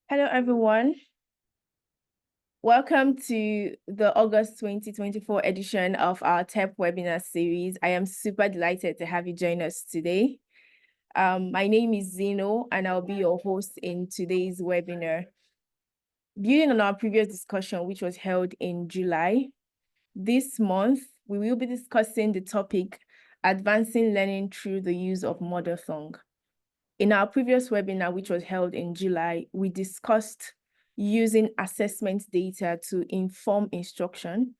Hello, everyone. Welcome to the August 2024 edition of our TEP Webinar series. I am super delighted to have you join us today. My name is Zeno, and I'll be your host in today's webinar. Building on our previous discussion, which was held in July, this month, we will be discussing the topic, Advancing Learning Through the Use of Mother Tongue. In our previous webinar, which was held in July, we discussed using assessment data to inform instruction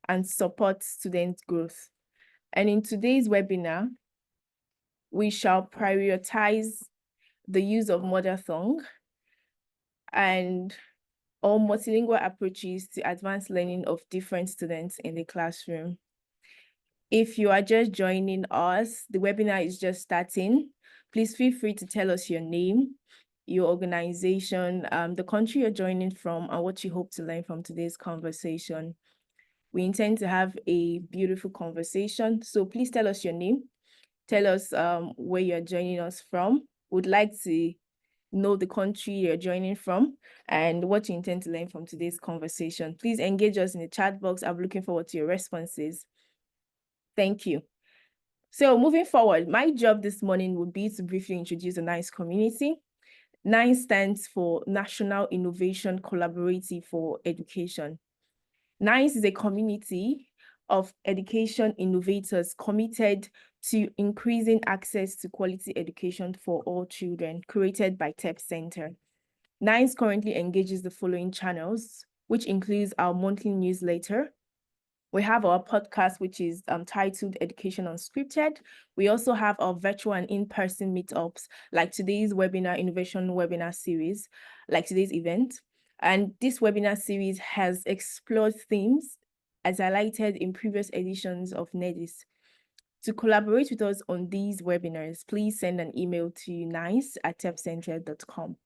and support student growth. And in today's webinar, we shall prioritize the use of mother tongue and all multilingual approaches to advanced learning of different students in the classroom. If you are just joining us, the webinar is just starting. Please feel free to tell us your name, your organization, the country you're joining from, and what you hope to learn from today's conversation. We intend to have a beautiful conversation, so please tell us your name. Tell us where you're joining us from. Would like to know the country you're joining from and what you intend to learn from today's conversation. Please engage us in the chat box. I'm looking forward to your responses. Thank you. So moving forward, my job this morning would be to briefly introduce the NICE community. NICE stands for National Innovation Collaborative for Education. NICE is a community of education innovators committed to increasing access to quality education for all children, created by TEP Center. NICE currently engages the following channels, which includes our monthly newsletter. We have our podcast, which is titled Education Unscripted. We also have our virtual and in-person meetups, like today's webinar, Innovation Webinar Series, like today's event. And this webinar series has explored themes as highlighted in previous editions of NEDIS. To collaborate with us on these webinars, please send an email to nice@tepcenter.com.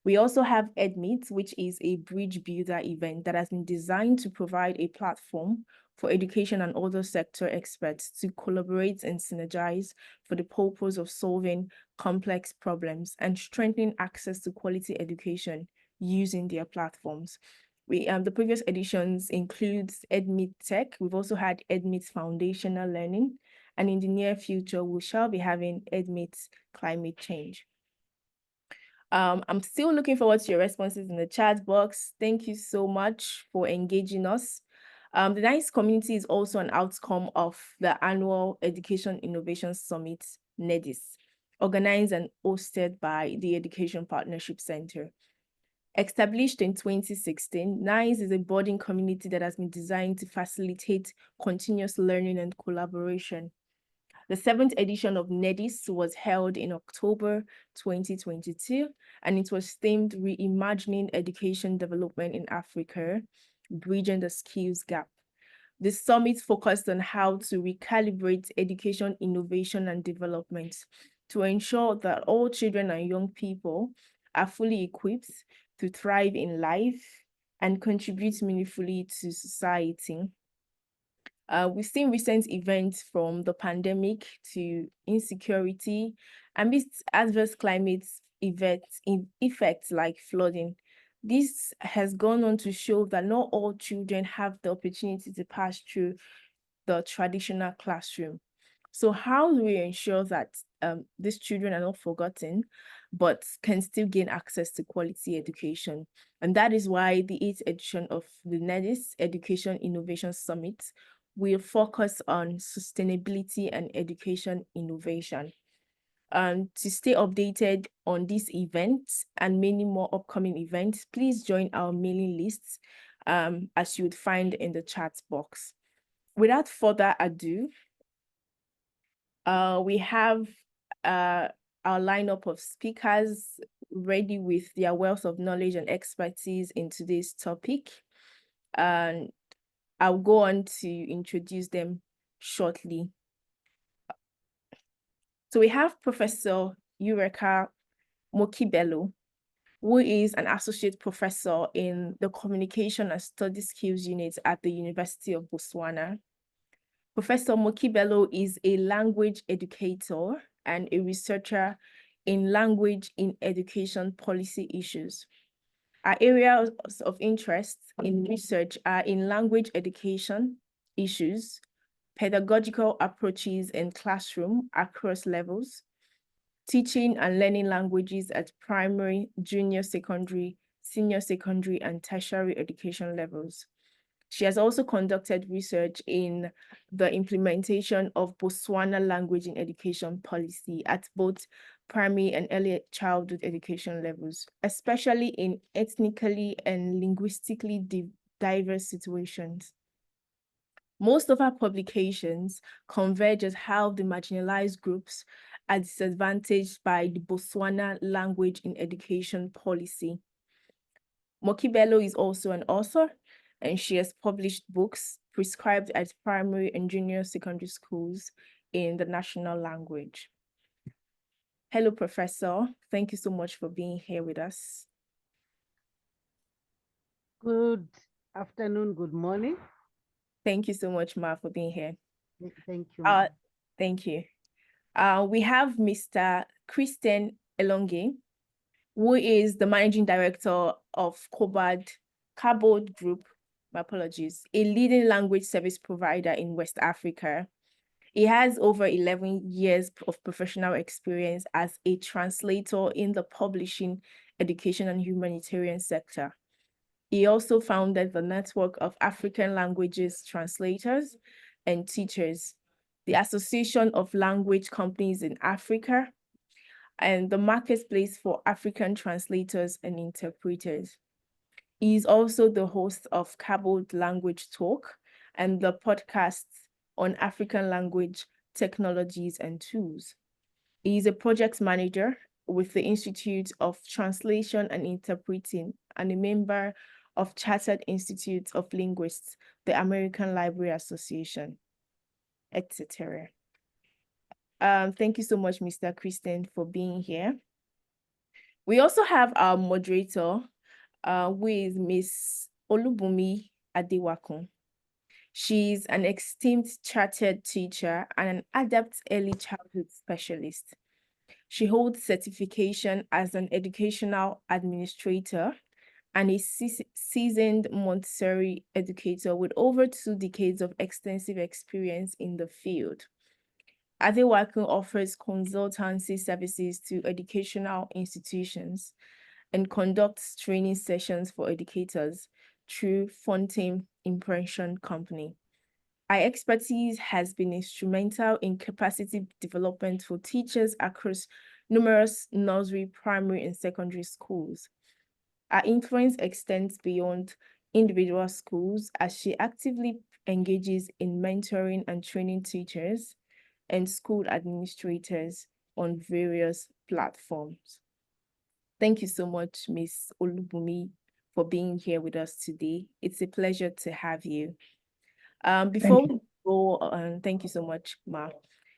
We also have EdMeet, which is a bridge builder event that has been designed to provide a platform for education and other sector experts to collaborate and synergize for the purpose of solving complex problems and strengthening access to quality education using their platforms. The previous editions includes EdMeet Tech. We've also had EdMeet Foundational Learning, and in the near future, we shall be having EdMeet Climate Change. I'm still looking forward to your responses in the chat box. Thank you so much for engaging us. The NICE community is also an outcome of the annual Education Innovation Summit, NEDIS, organized and hosted by the Education Partnership Center. Established in 2016, NICE is a budding community that has been designed to facilitate continuous learning and collaboration. The 7th edition of NEDIS was held in October 2022, and it was themed Reimagining Education Development in Africa, Bridging the Skills Gap. The summit focused on how to recalibrate education, innovation, and development to ensure that all children and young people are fully equipped to thrive in life and contribute meaningfully to society. We've seen recent events from the pandemic to insecurity amidst adverse climate effects like flooding. This has gone on to show that not all children have the opportunity to pass through the traditional classroom. So how do we ensure that these children are not forgotten, but can still gain access to quality education? And that is why the 8th edition of the NEDIS Education Innovation Summit will focus on sustainability and education innovation. To stay updated on these events and many more upcoming events, please join our mailing lists as you would find in the chat box. Without further ado, we have our lineup of speakers ready with their wealth of knowledge and expertise in today's topic. And I'll go on to introduce them shortly. So we have Professor Eureka Mokibelo, who is an associate professor in the Communication and Study Skills Unit at the University of Botswana. Professor Mokibelo is a language educator and a researcher in language in education policy issues. Our areas of interest in research are in language education issues, pedagogical approaches in classroom across levels, teaching and learning languages at primary, junior secondary, senior secondary, and tertiary education levels. She has also conducted research in the implementation of Botswana language in education policy at both primary and early childhood education levels, especially in ethnically and linguistically diverse situations. Most of our publications converge at how the marginalized groups are disadvantaged by the Botswana language in education policy. Mokibelo is also an author, and she has published books prescribed at primary and junior secondary schools in the national language. Hello, Professor. Thank you so much for being here with us. Good afternoon, good morning. Thank you so much, Ma, for being here. Thank you. Thank you. We have Mr. Christian Elonge, who is the Managing Director of Carbod Group, my apologies, a leading language service provider in West Africa. He has over 11 years of professional experience as a translator in the publishing, education, and humanitarian sector. He also founded the Network of African Languages Translators and Teachers, the Association of Language Companies in Africa, and the Marketplace for African Translators and Interpreters. He is also the host of Carbod Language Talk and the podcast on African language technologies and tools. He is a project manager with the Institute of Translation and Interpreting and a member of Chartered Institute of Linguists, the American Library Association, etc. Thank you so much, Mr. Christian, for being here. We also have our moderator, who is Miss Olubunmi Adewakun. She's an esteemed chartered teacher and an adept early childhood specialist. She holds certification as an educational administrator and a seasoned Montessori educator with over 2 decades of extensive experience in the field. Adewakun offers consultancy services to educational institutions and conducts training sessions for educators through Fontaine Impression Company. Our expertise has been instrumental in capacity development for teachers across numerous nursery, primary, and secondary schools. Our influence extends beyond individual schools as she actively engages in mentoring and training teachers and school administrators on various platforms. Thank you so much, Ms. Olubunmi, for being here with us today. It's a pleasure to have you. Before we go on, thank you so much, Ma.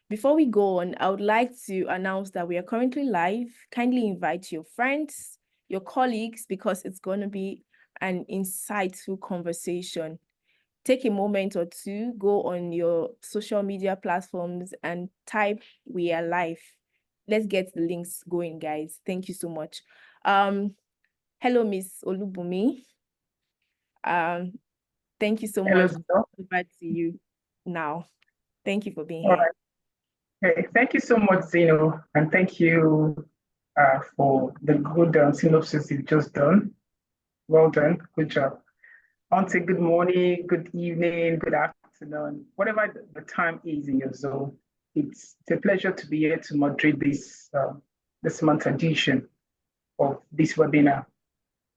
Before we go on, I would like to announce that we are currently live. Kindly invite your friends, your colleagues, because it's going to be an insightful conversation. Take a moment or two, go on your social media platforms and type "we are live." Let's get the links going, guys. Thank you so much. Hello, Miss Olubunmi. Thank you so much. Back to you now. Thank you for being here. Okay, thank you so much, Zeno, and thank you for the good synopsis you've just done. Well done, good job. I want to say good morning, good evening, good afternoon, whatever the time is in your zone. It's a pleasure to be here to moderate this this month's edition of this webinar.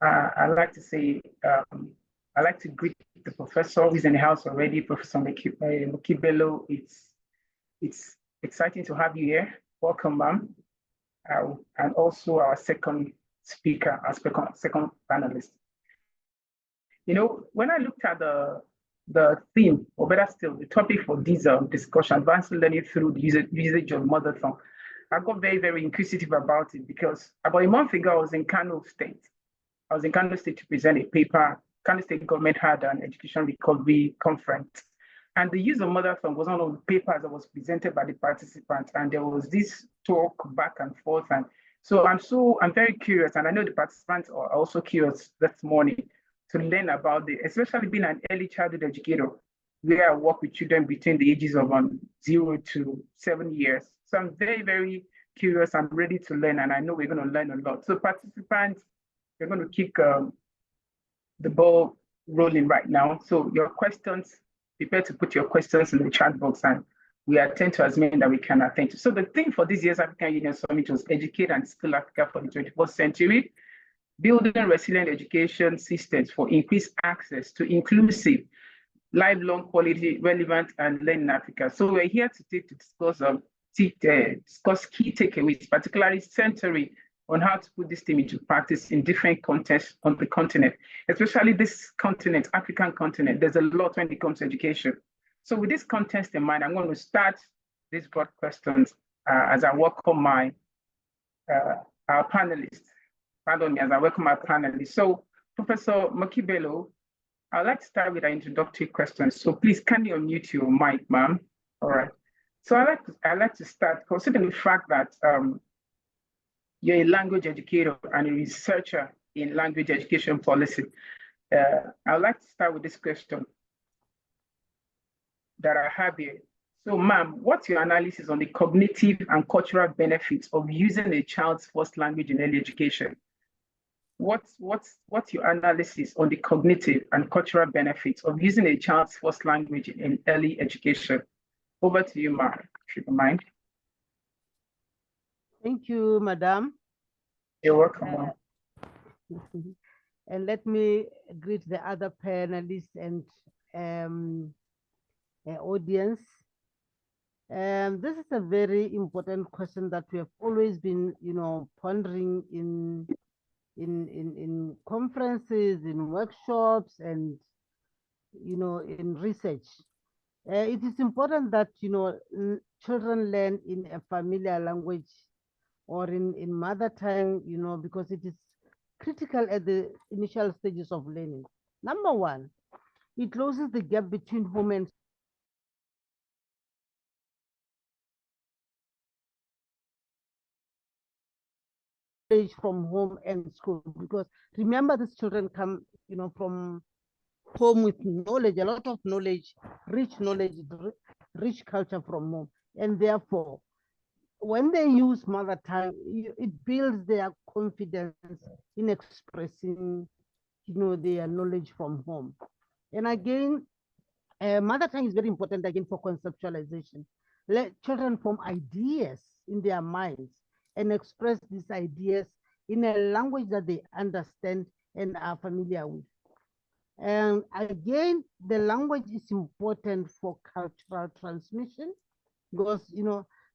I'd like to say, I'd like to greet the professor who's in the house already, Professor Mokibelo. It's exciting to have you here. Welcome, ma'am. And also our second speaker, our second panelist. You know, when I looked at the theme, or better still, the topic for this discussion, advanced learning through the usage of mother tongue, I got very, very inquisitive about it because about a month ago, I was in Kano State. I was in Kano State to present a paper. Kano State government had an education recovery conference. And the use of mother tongue was one of the papers that was presented by the participants. And there was this talk back and forth. And So I'm very curious, and I know the participants are also curious this morning to learn about especially being an early childhood educator, where I work with children between the ages of 0 to 7 years. So I'm very, very curious. I'm ready to learn, and I know we're going to learn a lot. So participants, you're going to kick the ball rolling right now. So your questions, prepare to put your questions in the chat box, and we attend to as many that we can attend to. So the theme for this year's African Union Summit was Educate and Skill Africa for the 21st Century, building resilient education systems for increased access to inclusive, lifelong quality, relevant, and learning in Africa. So we're here today to discuss key takeaways, particularly centering on how to put this theme into practice in different contexts on the continent, especially this continent, African continent. There's a lot when it comes to education. So with this context in mind, I'm going to start these broad questions as I welcome our panelists. Pardon me, as I welcome my panelists. So Professor Makibelo, I'd like to start with our introductory questions. So please kindly unmute your mic, ma'am. All right. So I'd like to start considering the fact that you're a language educator and a researcher in language education policy. I'd like to start with this question that I have here. So, ma'am, what's your analysis on the cognitive and cultural benefits of using a child's first language in early education? What's your analysis on the cognitive and cultural benefits of using a child's first language in early education? Over to you, ma'am, if you don't mind. Thank you, madam. You're welcome. And let me greet the other panelists and audience. This is a very important question that we have always been, pondering in conferences, in workshops, and in research. It is important that children learn in a familiar language or in mother tongue, because it is critical at the initial stages of learning. Number one, it closes the gap between home and from home and school, because remember, these children come from home with knowledge, a lot of knowledge, rich culture from home, and therefore when they use mother tongue, it builds their confidence in expressing their knowledge from home. And again, mother tongue is very important again for conceptualization. Let children form ideas in their minds and express these ideas in a language that they understand and are familiar with. And again, the language is important for cultural transmission, because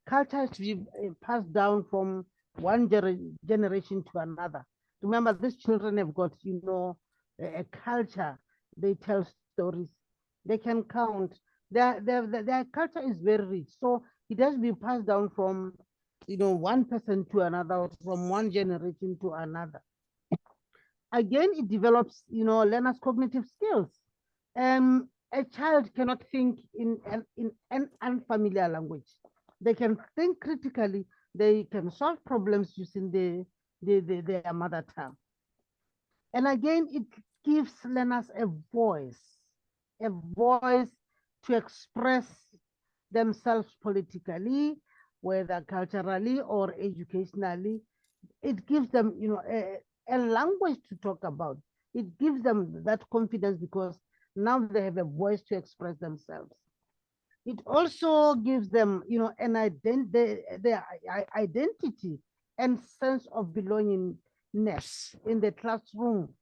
culture is to be passed down from one generation to another. Remember, these children have got a culture. They tell stories, they can count. Their culture is very rich, so it has to be passed down from one person to another, from one generation to another. Again, it develops learners' cognitive skills. A child cannot think in an unfamiliar language. They can think critically. They can solve problems using their mother tongue. And again, it gives learners a voice to express themselves politically, whether culturally or educationally. It gives them, a language to talk about. It gives them that confidence because now they have a voice to express themselves. It also gives them, an their identity and sense of belongingness in the classroom.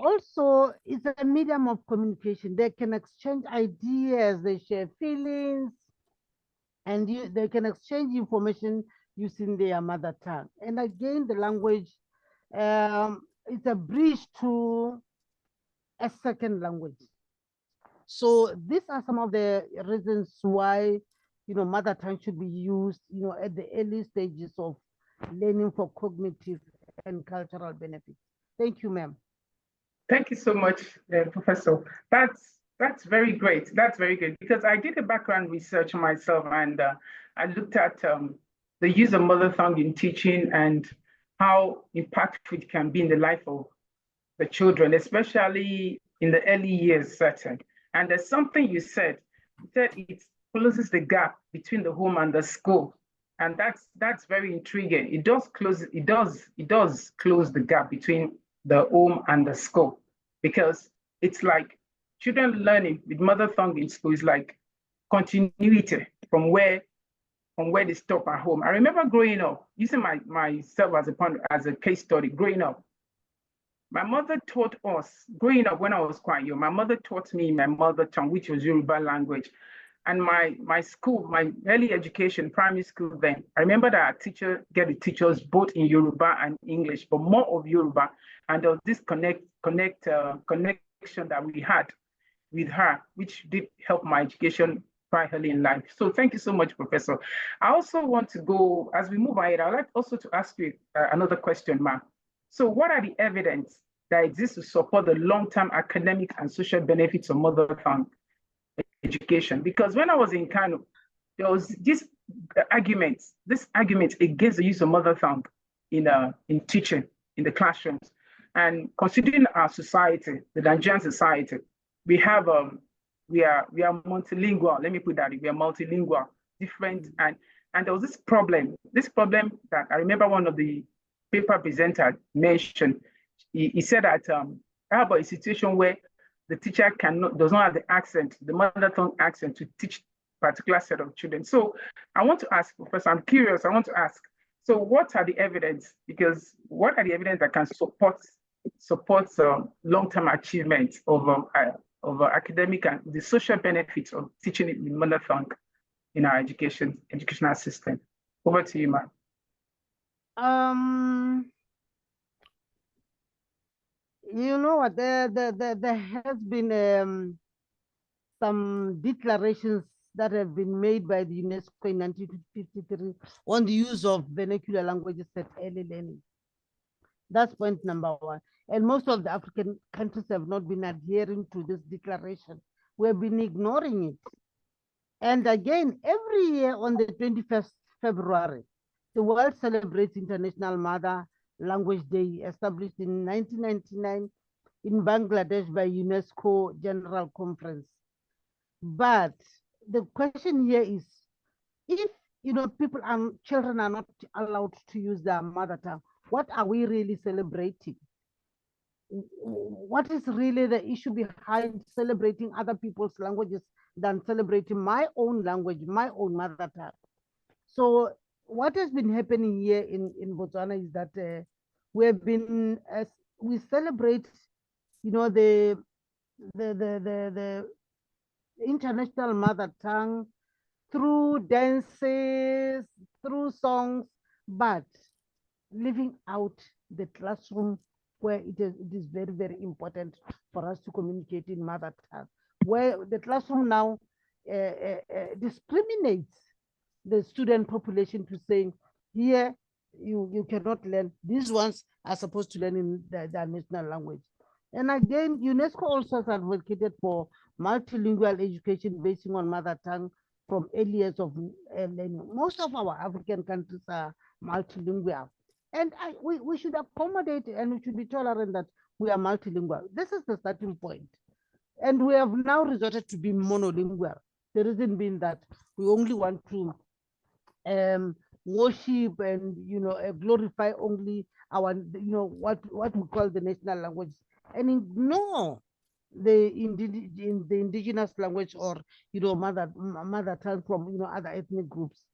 Also, it's a medium of communication. They can exchange ideas, they share feelings, and they can exchange information using their mother tongue. And again, the language is a bridge to a second language. So these are some of the reasons why mother tongue should be used at the early stages of learning for cognitive and cultural benefits. Thank you, ma'am. Thank you so much, Professor. That's very great. That's very good, because I did a background research myself, and I looked at the use of mother tongue in teaching and how impactful it can be in the life of the children, especially in the early years, certain. And there's something you said it closes the gap between the home and the school. And that's very intriguing. It does close the gap between the home and the school, because it's like children learning with mother tongue in school is like continuity from where they stop at home. I remember growing up, using myself as a case study, growing up. My mother taught us, growing up when I was quite young, my mother taught me my mother tongue, which was Yoruba language. And my school, my early education, primary school then, I remember that our teacher get to teach us both in Yoruba and English, but more of Yoruba. And there was this connection that we had with her, which did help my education quite early in life. So thank you so much, Professor. I also want to go, as we move ahead, I'd like also to ask you another question, ma'am. So what are the evidence that exists to support the long-term academic and social benefits of mother tongue education? Because when I was in Kano, there was this argument against the use of mother tongue in teaching in the classrooms. And considering our society, the Nigerian society, we are multilingual. Let me put that. We are multilingual, different, and there was this problem that I remember one of the paper presenter mentioned. He said that how about a situation where the teacher does not have the accent, the mother tongue accent, to teach a particular set of children. So I want to ask, Professor, I'm curious, I want to ask, so what are the evidence? Because what are the evidence that can support long-term achievement of academic and the social benefits of teaching it in mother tongue in our educational system? Over to you, ma'am. You know what? There has been some declarations that have been made by the UNESCO in 1953 on the use of vernacular languages at early learning. That's point number one. And most of the African countries have not been adhering to this declaration. We've been ignoring it. And again, every year on the 21st February, the world celebrates International Mother Language Day, established in 1999 in Bangladesh by UNESCO General Conference. But the question here is, if children are not allowed to use their mother tongue, what are we really celebrating? What is really the issue behind celebrating other people's languages than celebrating my own language, my own mother tongue? So what has been happening here in Botswana is that we celebrate, the international mother tongue through dances, through songs, but leaving out the classroom where it is very, very important for us to communicate in mother tongue, where the classroom now discriminates the student population to saying, here you cannot learn, these ones are supposed to learn in their national language. And again, UNESCO also has advocated for multilingual education based on mother tongue from early years of learning. Most of our African countries are multilingual. And we should accommodate and we should be tolerant that we are multilingual. This is the starting point. And we have now resorted to be monolingual. The reason being that we only want to worship and glorify only our what we call the national language, and ignore the indigenous language or mother tongue from other ethnic groups.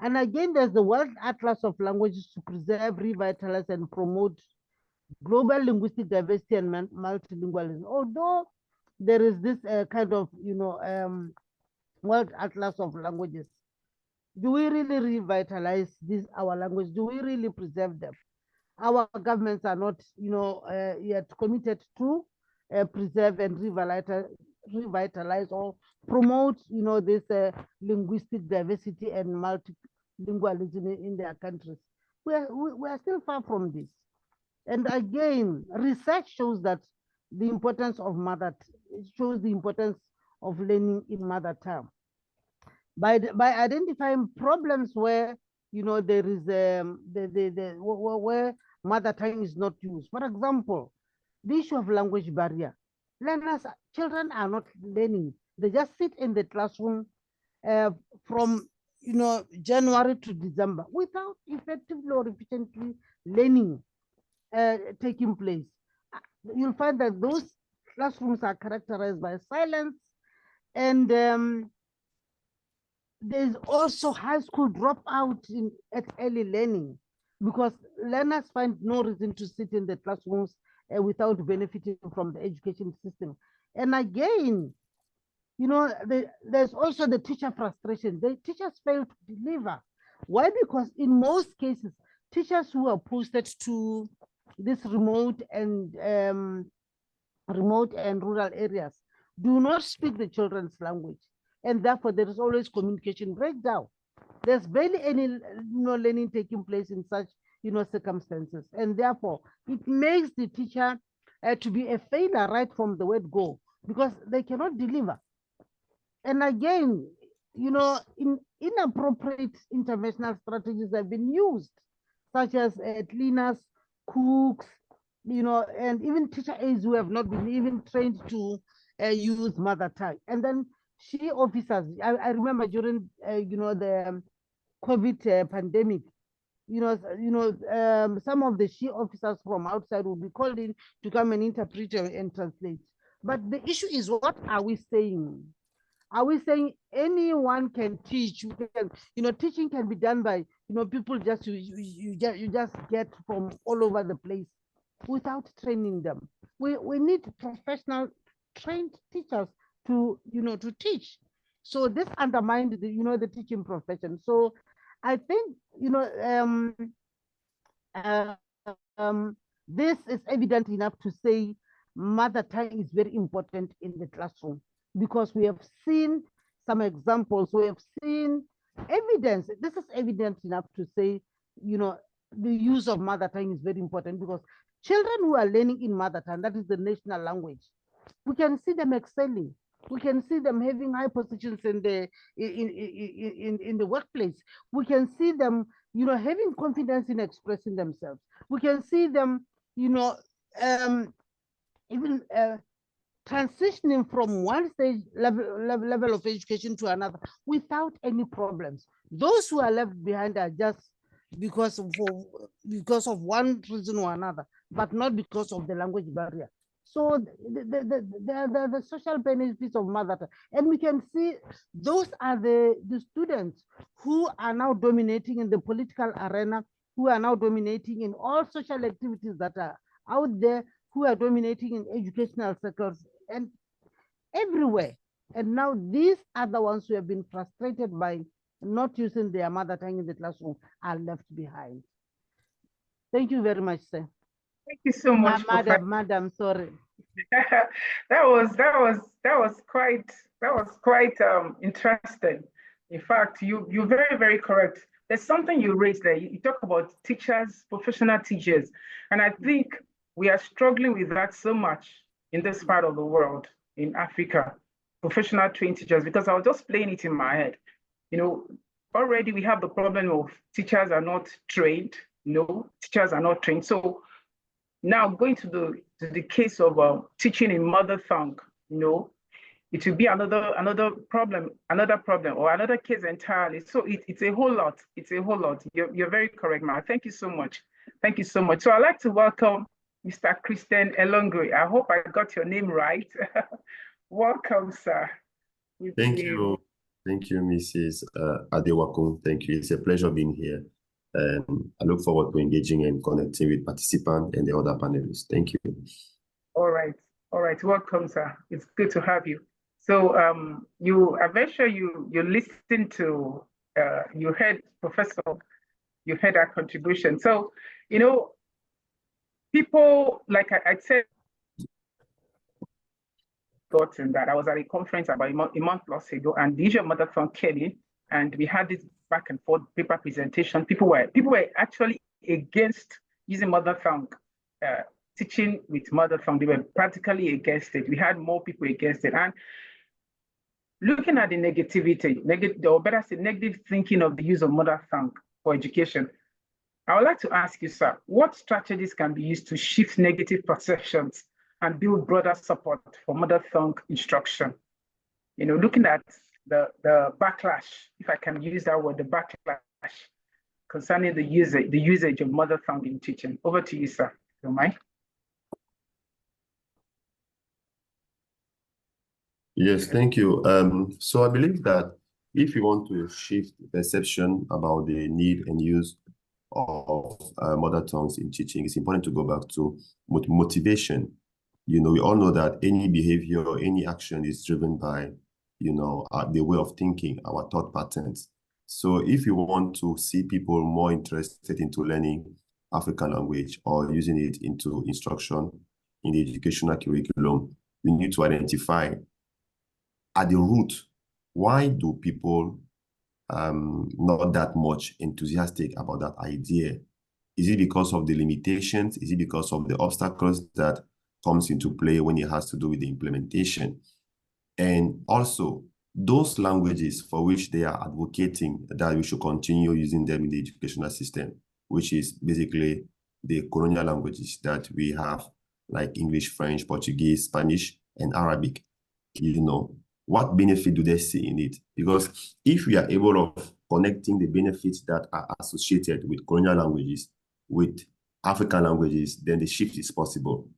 And again, there's the World Atlas of Languages to preserve, revitalize, and promote global linguistic diversity and multilingualism. Although there is this kind of World Atlas of Languages, do we really revitalize our language? Do we really preserve them? Our governments are not, yet committed to preserve and revitalize or promote, this linguistic diversity and multilingualism in their countries. We are still far from this. And again, research shows that the importance of learning in mother tongue. By identifying problems where there is where mother tongue is not used. For example, the issue of language barrier. Children are not learning. They just sit in the classroom from January to December without effectively or efficiently learning taking place. You'll find that those classrooms are characterized by silence, and there's also high school dropout at early learning, because learners find no reason to sit in the classrooms without benefiting from the education system. And again, there's also the teacher frustration. The teachers fail to deliver. Why? Because in most cases, teachers who are posted to this remote and rural areas do not speak the children's language, and therefore there is always communication breakdown. There's barely any learning taking place in such circumstances, and therefore it makes the teacher to be a failure right from the word go, because they cannot deliver. And again, inappropriate interventional strategies have been used, such as cleaners, cooks, and even teacher aides who have not been even trained to use mother tongue. And then she officers, I remember during the COVID pandemic, some of the she officers from outside will be called in to come and interpret and translate. But the issue is, what are we saying? Are we saying anyone can teach? Teaching can be done by people just you just get from all over the place without training them. We need professional trained teachers to to teach. So this undermined the the teaching profession. So I think this is evident enough to say mother tongue is very important in the classroom, because we have seen some examples, we have seen evidence. This is evident enough to say, the use of mother tongue is very important, because children who are learning in mother tongue, that is the national language, we can see them excelling. We can see them having high positions in the workplace. We can see them, having confidence in expressing themselves. We can see them, even transitioning from one stage level of education to another without any problems. Those who are left behind are just because of one reason or another, but not because of the language barrier. So the social benefits of mother tongue, and we can see those are the students who are now dominating in the political arena, who are now dominating in all social activities that are out there, who are dominating in educational circles and everywhere. And now these are the ones who have been frustrated by not using their mother tongue in the classroom are left behind. Thank you very much, sir. Thank you so much, Madam, sorry. that was quite interesting. In fact, you're very, very correct. There's something you raised there. You talk about teachers, professional teachers, and I think we are struggling with that so much in this part of the world, in Africa, professional trained teachers, because I was just playing it in my head. Already we have the problem of teachers are not trained. Teachers are not trained. So now going to the case of teaching in mother tongue, it will be another problem or another case entirely. So it's a whole lot. It's a whole lot. You're very correct, Ma. Thank you so much. Thank you so much. So I'd like to welcome Mr. Christian Elongwe. I hope I got your name right. Welcome, sir. Thank you. Thank you, Mrs. Adewakun. Thank you. It's a pleasure being here. And I look forward to engaging and connecting with participants and the other panelists. Thank you. All right. Welcome, sir. It's good to have you. So I'm very sure you listened to, you heard Professor, you heard our contribution. So, people, like I said, gotten that I was at a conference about a month plus ago, and the issue of mother tongue came in, and we had this back and forth paper presentation. People were actually against using mother tongue, teaching with mother tongue. They were practically against it. We had more people against it, and looking at the negativity, or better say, negative thinking of the use of mother tongue. for education. I would like to ask you, sir, what strategies can be used to shift negative perceptions and build broader support for mother tongue instruction? You know, looking at the backlash, if I can use that word, the backlash concerning the usage of mother tongue in teaching. Over to you, sir. Don't mind. Yes, thank you. So I believe that if you want to shift perception about the need and use of mother tongues in teaching, it's important to go back to motivation. You know, we all know that any behavior, any action is driven by, you know, the way of thinking, our thought patterns. So if you want to see people more interested into learning African language or using it into instruction in the educational curriculum, we need to identify at the root, why do people not that much enthusiastic about that idea? Is it because of the limitations? Is it because of the obstacles that comes into play when it has to do with the implementation? And also, those languages for which they are advocating that we should continue using them in the educational system, which is basically the colonial languages that we have, like English, French, Portuguese, Spanish, and Arabic. You know, what benefit do they see in it? Because if we are able of connecting the benefits that are associated with colonial languages with African languages, then the shift is possible.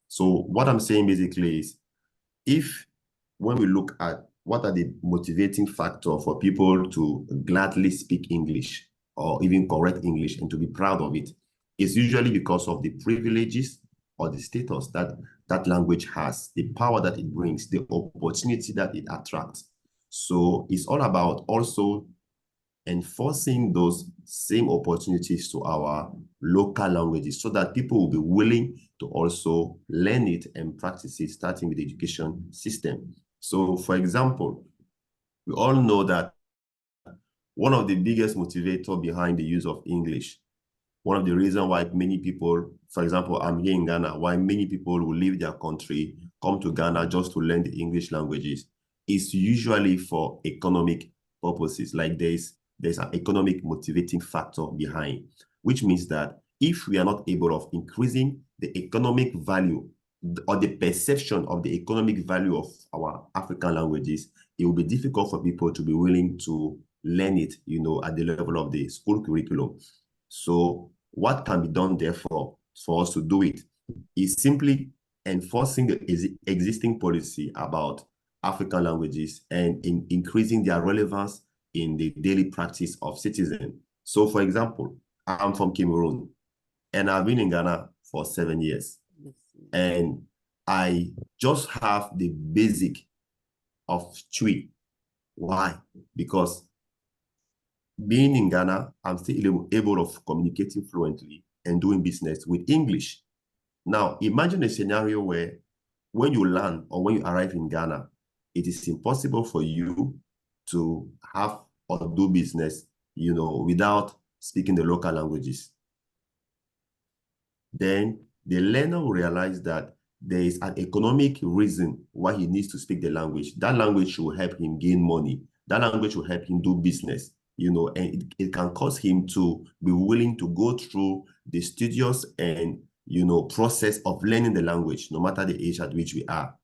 So what I'm saying basically is, if when we look at what are the motivating factors for people to gladly speak English or even correct English and to be proud of it, it's usually because of the privileges or the status that that language has, the power that it brings, the opportunity that it attracts. So it's all about also enforcing those same opportunities to our local languages so that people will be willing to also learn it and practice it, starting with the education system. So, for example, we all know that one of the biggest motivators behind the use of English, one of the reasons why many people, for example, I'm here in Ghana, why many people will leave their country, come to Ghana just to learn the English languages, is usually for economic purposes. Like there's an economic motivating factor behind, which means that if we are not able of increasing the economic value or the perception of the economic value of our African languages, it will be difficult for people to be willing to learn it, you know, at the level of the school curriculum. So what can be done, therefore, for us to do it is simply enforcing the existing policy about African languages and increasing their relevance in the daily practice of citizens. So, for example, I'm from Cameroon, and I've been in Ghana for 7 years. And I just have the basic of Chui. Why? Because being in Ghana, I'm still able of communicating fluently and doing business with English. Now, imagine a scenario where when you land or when you arrive in Ghana, it is impossible for you to have or do business, you know, without speaking the local languages. Then the learner will realize that there is an economic reason why he needs to speak the language. That language will help him gain money. That language will help him do business, you know, and it can cause him to be willing to go through the studious and, you know, process of learning the language, no matter the age at which we are.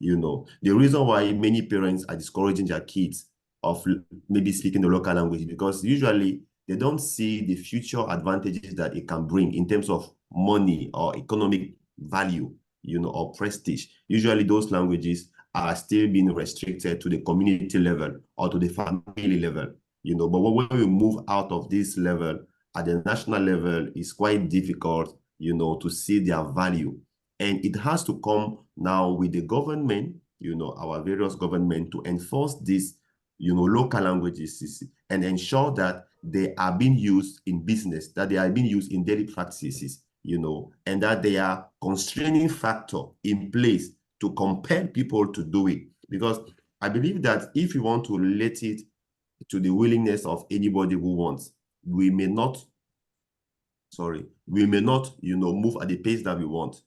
You know, the reason why many parents are discouraging their kids of maybe speaking the local language, because usually they don't see the future advantages that it can bring in terms of money or economic value, you know, or prestige. Usually those languages are still being restricted to the community level or to the family level, you know. But when we move out of this level at the national level, it's quite difficult, you know, to see their value. And it has to come now with the government, you know, our various government, to enforce these, you know, local languages and ensure that they are being used in business, that they are being used in daily practices, you know, and that they are constraining factor in place to compel people to do it. Because I believe that if you want to relate it to the willingness of anybody who wants, we may not, you know, move at the pace that we want.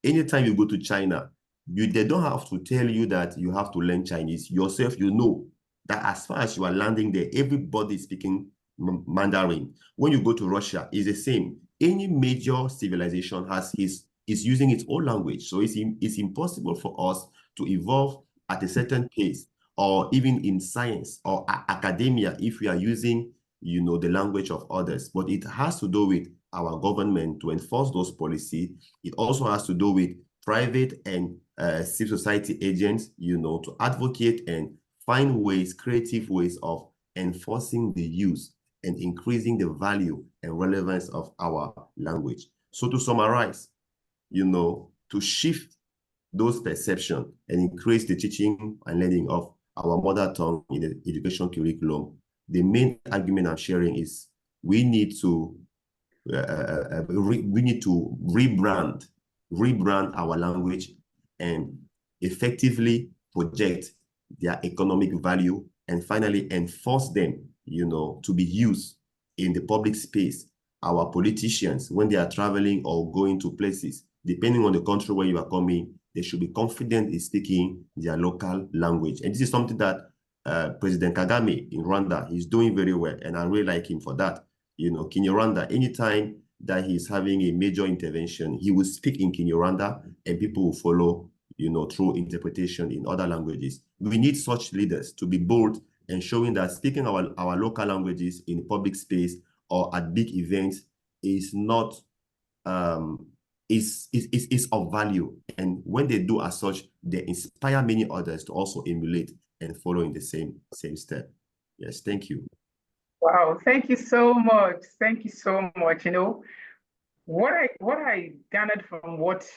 Anytime you go to China, they don't have to tell you that you have to learn Chinese. Yourself, you know that as far as you are landing there, everybody is speaking Mandarin. When you go to Russia, it's the same. Any major civilization is using its own language. So it's impossible for us to evolve at a certain pace, or even in science or academia, if we are using, the language of others. But it has to do with our government to enforce those policies. It also has to do with private and civil society agents, to advocate and find ways, creative ways of enforcing the use and increasing the value and relevance of our language. So to summarize, to shift those perceptions and increase the teaching and learning of our mother tongue in the education curriculum, the main argument I'm sharing is we need to rebrand our language and effectively project their economic value, and finally enforce them, to be used in the public space. Our politicians, when they are traveling or going to places, depending on the country where you are coming, they should be confident in speaking their local language. And this is something that President Kagame in Rwanda is doing very well, and I really like him for that. Kinyarwanda, anytime that he's having a major intervention, he will speak in Kinyarwanda and people will follow, through interpretation in other languages. We need such leaders to be bold and showing that speaking our local languages in public space or at big events is not is of value. And when they do as such, they inspire many others to also emulate and follow in the same step. Yes, thank you. Wow, thank you so much. Thank you so much. What I garnered from what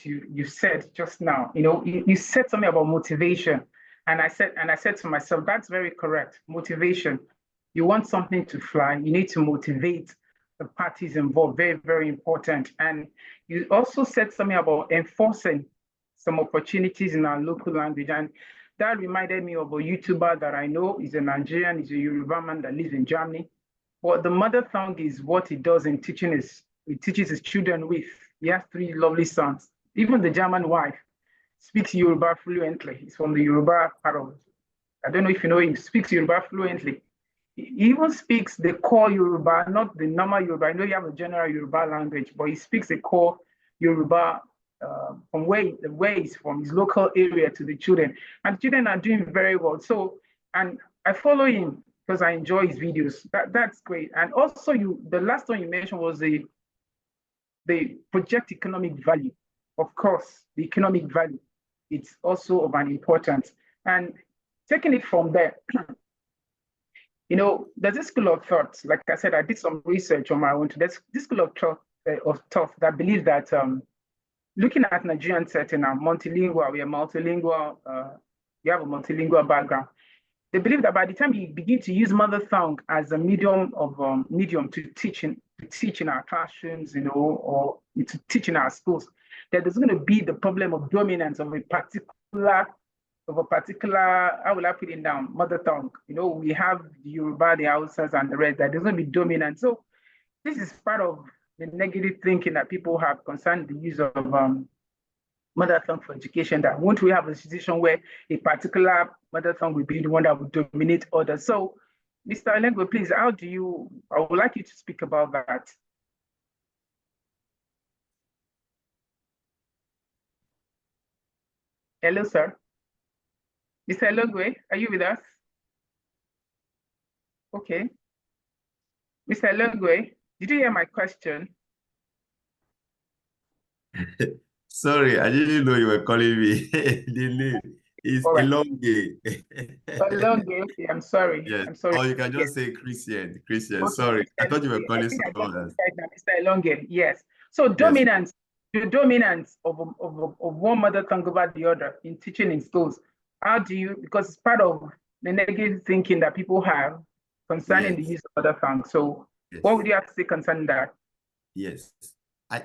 you said just now, you said something about motivation. And I said to myself, that's very correct. Motivation. You want something to fly, you need to motivate the parties involved. Very, very important. And you also said something about enforcing some opportunities in our local language. And that reminded me of a YouTuber that I know. He's a Nigerian, he's a Yoruba man that lives in Germany. But the mother tongue is what he does in teaching he teaches his children with. He has 3 lovely sons. Even the German wife speaks Yoruba fluently. He's from the Yoruba part of, I don't know if you know him, speaks Yoruba fluently. He even speaks the core Yoruba, not the normal Yoruba. I know you have a general Yoruba language, but he speaks the core Yoruba from where he's from, his local area, to the children. And children are doing very well. So, and I follow him because I enjoy his videos. That's great. And also the last one you mentioned was the project economic value. Of course, the economic value, it's also of an importance. And taking it from there, there's a school of thought. Like I said, I did some research on my own. There's this school of thought that believes that looking at Nigerian setting now, multilingual, we are multilingual, we have a multilingual background. They believe that by the time you begin to use mother tongue as a medium to teach in our classrooms, or to teach in our schools, that there's going to be the problem of dominance of a particular, how will I put it down, mother tongue. We have the Yoruba, the Hausas, and the rest, that there's going to be dominant. So this is part of the negative thinking that people have concerning the use of mother tongue for education, that won't we have a situation where a particular mother tongue will be the one that will dominate others. So, Mr. Alengwe, please, I would like you to speak about that. Hello, sir. Mr. Alengwe, are you with us? Okay. Mr. Alengwe, did you hear my question? Sorry, I didn't know you were calling me. The name is All right. Elonge. Elonge, okay, I'm sorry. Yes. I'm sorry. Or you can just say Christian. Okay. Sorry. I thought you were calling someone else. Mr. Elonge, yes. So dominance, the dominance of one mother tongue over the other in teaching in schools. How do you, because it's part of the negative thinking that people have concerning the use of mother tongue. So what would you have to say concerning that? Yes. I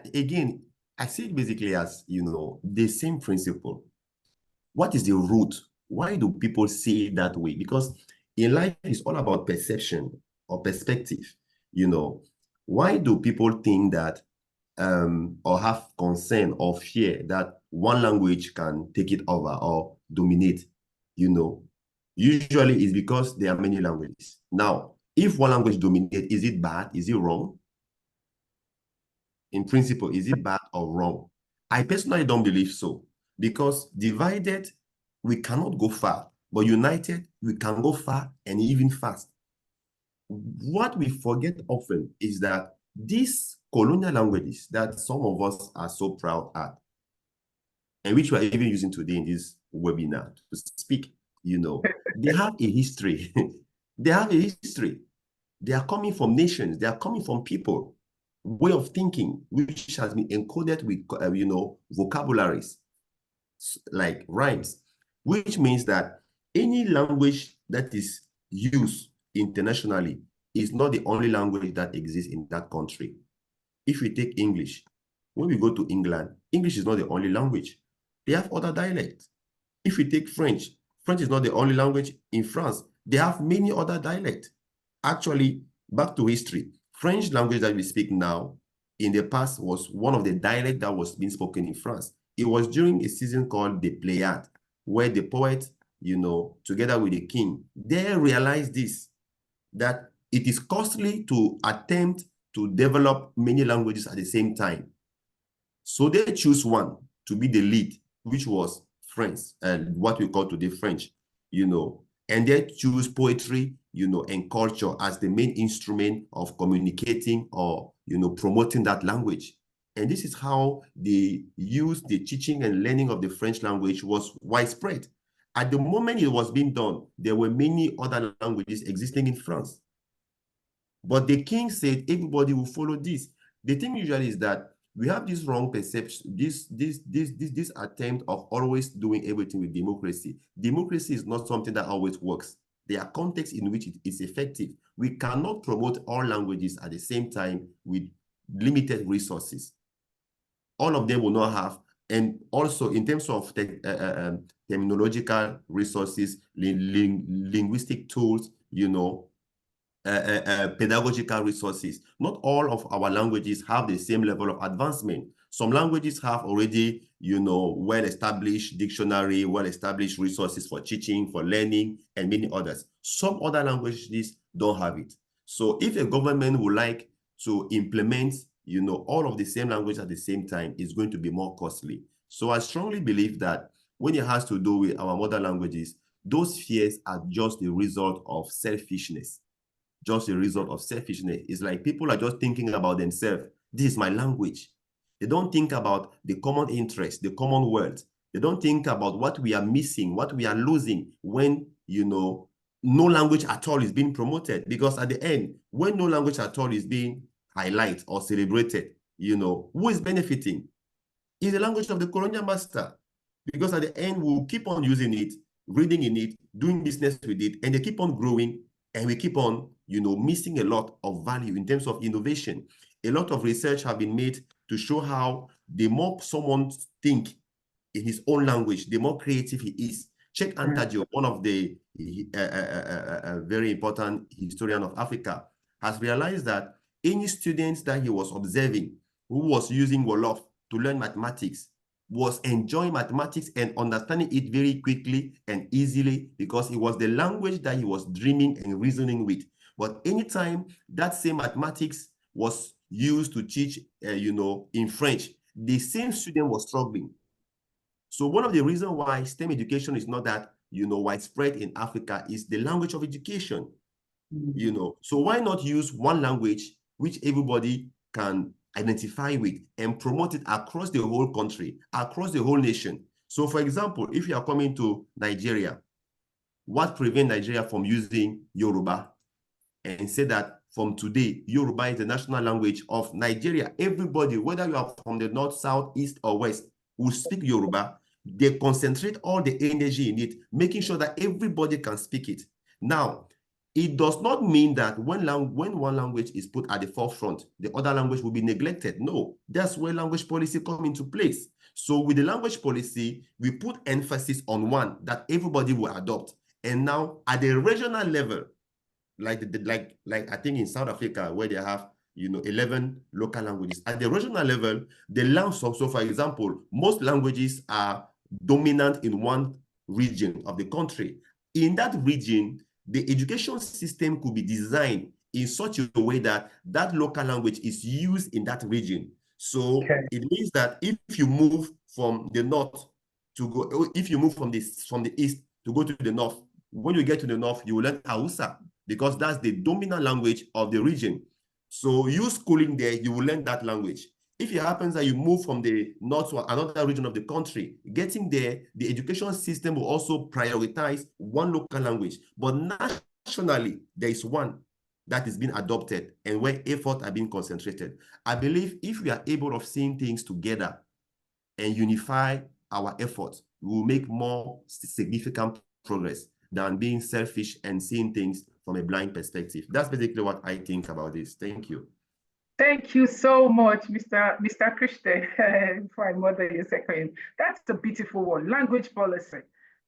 see it basically as, the same principle. What is the root? Why do people see it that way? Because in life, it's all about perception or perspective. Why do people think that or have concern or fear that one language can take it over or dominate? Usually it's because there are many languages. Now, If one language dominates, is it bad? Is it wrong? In principle, is it bad or wrong? I personally don't believe so, because divided, we cannot go far, but united, we can go far and even fast. What we forget often is that these colonial languages that some of us are so proud at, and which we are even using today in this webinar to speak, they have a history. They have a history. They are coming from nations. They are coming from people, way of thinking, which has been encoded with, vocabularies, like rhymes, which means that any language that is used internationally is not the only language that exists in that country. If we take English, when we go to England, English is not the only language. They have other dialects. If we take French, French is not the only language in France. They have many other dialects. Actually, back to history, French language that we speak now, in the past was one of the dialects that was being spoken in France. It was during a season called the Pléiade, where the poet, together with the king, they realized this, that it is costly to attempt to develop many languages at the same time. So they choose one to be the lead, which was French, and what we call today French, and they choose poetry, and culture as the main instrument of communicating or, promoting that language. And this is how they use the teaching and learning of the French language was widespread. At the moment it was being done, there were many other languages existing in France. But the king said everybody will follow this. The thing usually is that we have this wrong perception, this attempt of always doing everything with democracy. Democracy is not something that always works. There are contexts in which it is effective. We cannot promote all languages at the same time with limited resources. All of them will not have, and also in terms of terminological resources, linguistic tools, pedagogical resources. Not all of our languages have the same level of advancement. Some languages have already, well-established dictionary, well-established resources for teaching, for learning, and many others. Some other languages don't have it. So if a government would like to implement, all of the same language at the same time, it's going to be more costly. So I strongly believe that when it has to do with our mother languages, those fears are just the result of selfishness. Just a result of selfishness. It's like people are just thinking about themselves. This is my language. They don't think about the common interest, the common world. They don't think about what we are missing, what we are losing when, no language at all is being promoted. Because at the end, when no language at all is being highlighted or celebrated, who is benefiting? It's the language of the colonial master. Because at the end, we'll keep on using it, reading in it, doing business with it, and they keep on growing. And we keep on, missing a lot of value in terms of innovation. A lot of research have been made to show how the more someone thinks in his own language, the more creative he is. Check Antajo, one of the very important historian of Africa, has realized that any students that he was observing who was using Wolof to learn mathematics was enjoying mathematics and understanding it very quickly and easily, because it was the language that he was dreaming and reasoning with. But anytime that same mathematics was used to teach, in French, the same student was struggling. So one of the reasons why STEM education is not that, widespread in Africa is the language of education. So why not use one language which everybody can identify with and promote it across the whole country, across the whole nation? So for example, if you are coming to Nigeria, what prevents Nigeria from using Yoruba and say that from today, Yoruba is the national language of Nigeria? Everybody, whether you are from the north, south, east, or west, will speak Yoruba. They concentrate all the energy in it, making sure that everybody can speak it. Now, it does not mean that when one language is put at the forefront, the other language will be neglected. No, that's where language policy comes into place. So with the language policy, we put emphasis on one that everybody will adopt. And now at the regional level, like I think in South Africa, where they have 11 local languages, at the regional level, the language. So for example, most languages are dominant in one region of the country. In that region, the education system could be designed in such a way that that local language is used in that region. So it means that if you move from the north to go, if you move from the east to go to the north, when you get to the north, you will learn Hausa because that's the dominant language of the region. So you schooling there, you will learn that language. If it happens that you move from the north to another region of the country, getting there, the education system will also prioritize one local language. But nationally, there is one that is being adopted and where efforts are being concentrated. I believe if we are able of seeing things together and unify our efforts, we will make more significant progress than being selfish and seeing things from a blind perspective. That's basically what I think about this. Thank you. Thank you so much, Mr. Christian, for my mother your second. That's a beautiful one. Language policy.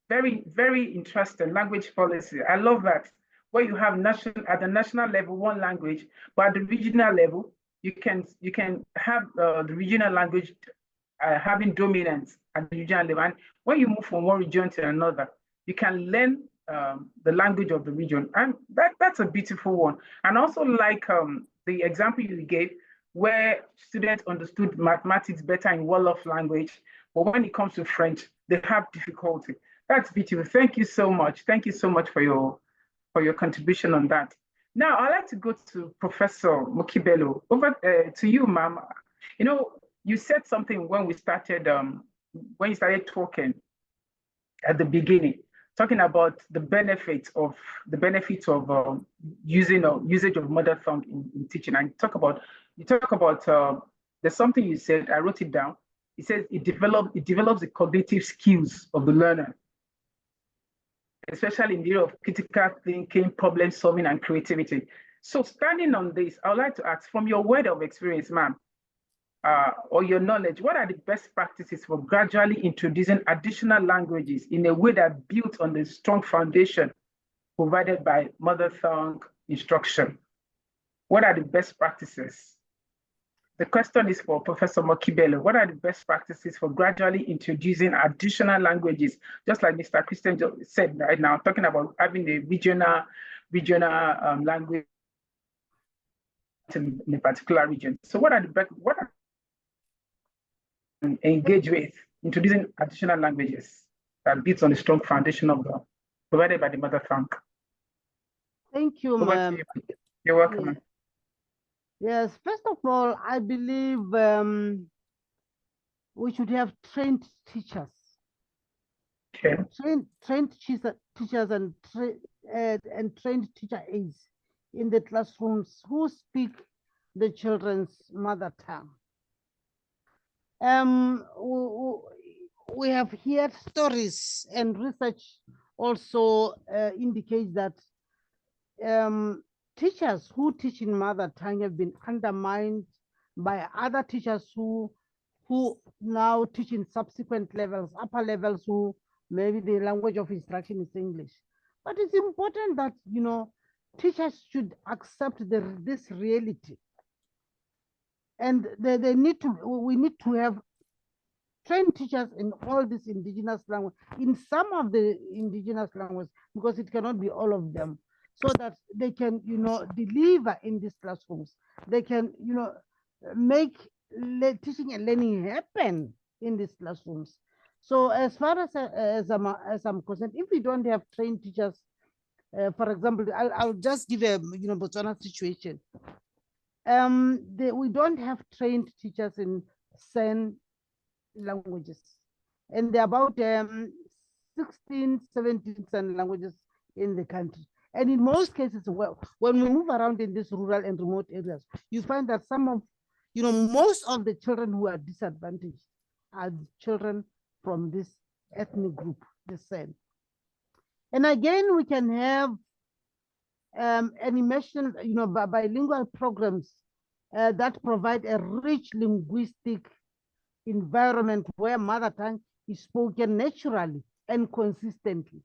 Very, very interesting. Language policy. I love that. Where you have at the national level, one language, but at the regional level, you can have the regional language having dominance at the regional level. And when you move from one region to another, you can learn the language of the region. And that's a beautiful one. And also like the example you gave, where students understood mathematics better in Wolof language, but when it comes to French, they have difficulty. That's beautiful. Thank you so much. Thank you so much for your contribution on that. Now, I'd like to go to Professor Mokibelo. Over to you, ma'am. You know, you said something when we started, when you started talking at the beginning, talking about the benefits of usage of mother tongue in teaching. And you talk about there's something you said. I wrote it down. It says it develops the cognitive skills of the learner, especially in the area of critical thinking, problem solving, and creativity. So standing on this, I would like to ask, from your word of experience, ma'am, or your knowledge, what are the best practices for gradually introducing additional languages in a way that builds on the strong foundation provided by mother tongue instruction? What are the best practices? The question is for Professor Mokibelo. What are the best practices for gradually introducing additional languages? Just like Mr. Christian said right now, talking about having a regional language in a particular region. So what are the best, engage with introducing additional languages that builds on the strong foundation of provided by the mother tongue? Thank you, ma'am. You're welcome. Yes, first of all, I believe we should have trained teachers. Okay. Trained teachers and trained teacher aides in the classrooms who speak the children's mother tongue. We have heard stories, and research also indicates that teachers who teach in mother tongue have been undermined by other teachers who now teach in subsequent levels, upper levels, who maybe the language of instruction is English. But it's important that, you know, teachers should accept this reality. And we need to have trained teachers in all these indigenous language, in some of the indigenous language, because it cannot be all of them, so that they can, you know, deliver in these classrooms. They can, you know, make teaching and learning happen in these classrooms. So as far as I'm concerned, if we don't have trained teachers, for example, I'll just give a, you know, Botswana situation. We don't have trained teachers in San languages, and there are about 16, 17 San languages in the country. And in most cases, well, when we move around in these rural and remote areas, you find that some of, you know, most of the children who are disadvantaged are children from this ethnic group, the San. And again, we can have an immersion, you know, bilingual programs that provide a rich linguistic environment where mother tongue is spoken naturally and consistently.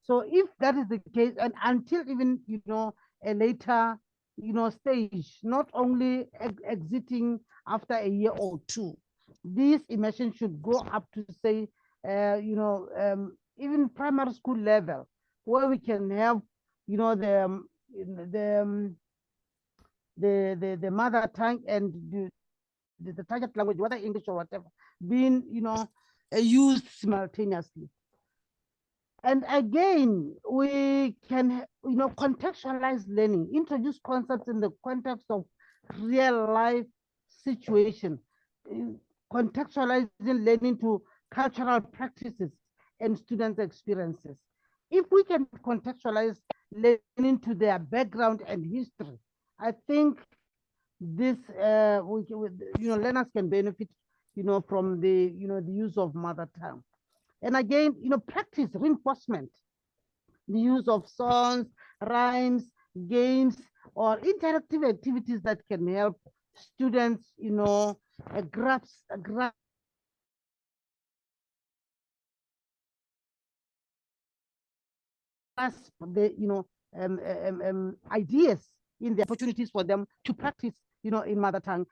So if that is the case, and until even, you know, a later, you know, stage, not only exiting after a year or two, this immersion should go up to say, you know, even primary school level, where we can have, you know, the mother tongue and the target language, whether English or whatever, being, you know, used simultaneously. And again, we can, you know, contextualize learning, introduce concepts in the context of real life situation, contextualizing learning to cultural practices and students' experiences. If we can contextualize learning to their background and history, I think this, you know, learners can benefit, you know, from the, you know, the use of mother tongue. And again, you know, practice reinforcement, the use of songs, rhymes, games, or interactive activities that can help students, you know, grasp the, you know, ideas in the opportunities for them to practice, you know, in mother tongue.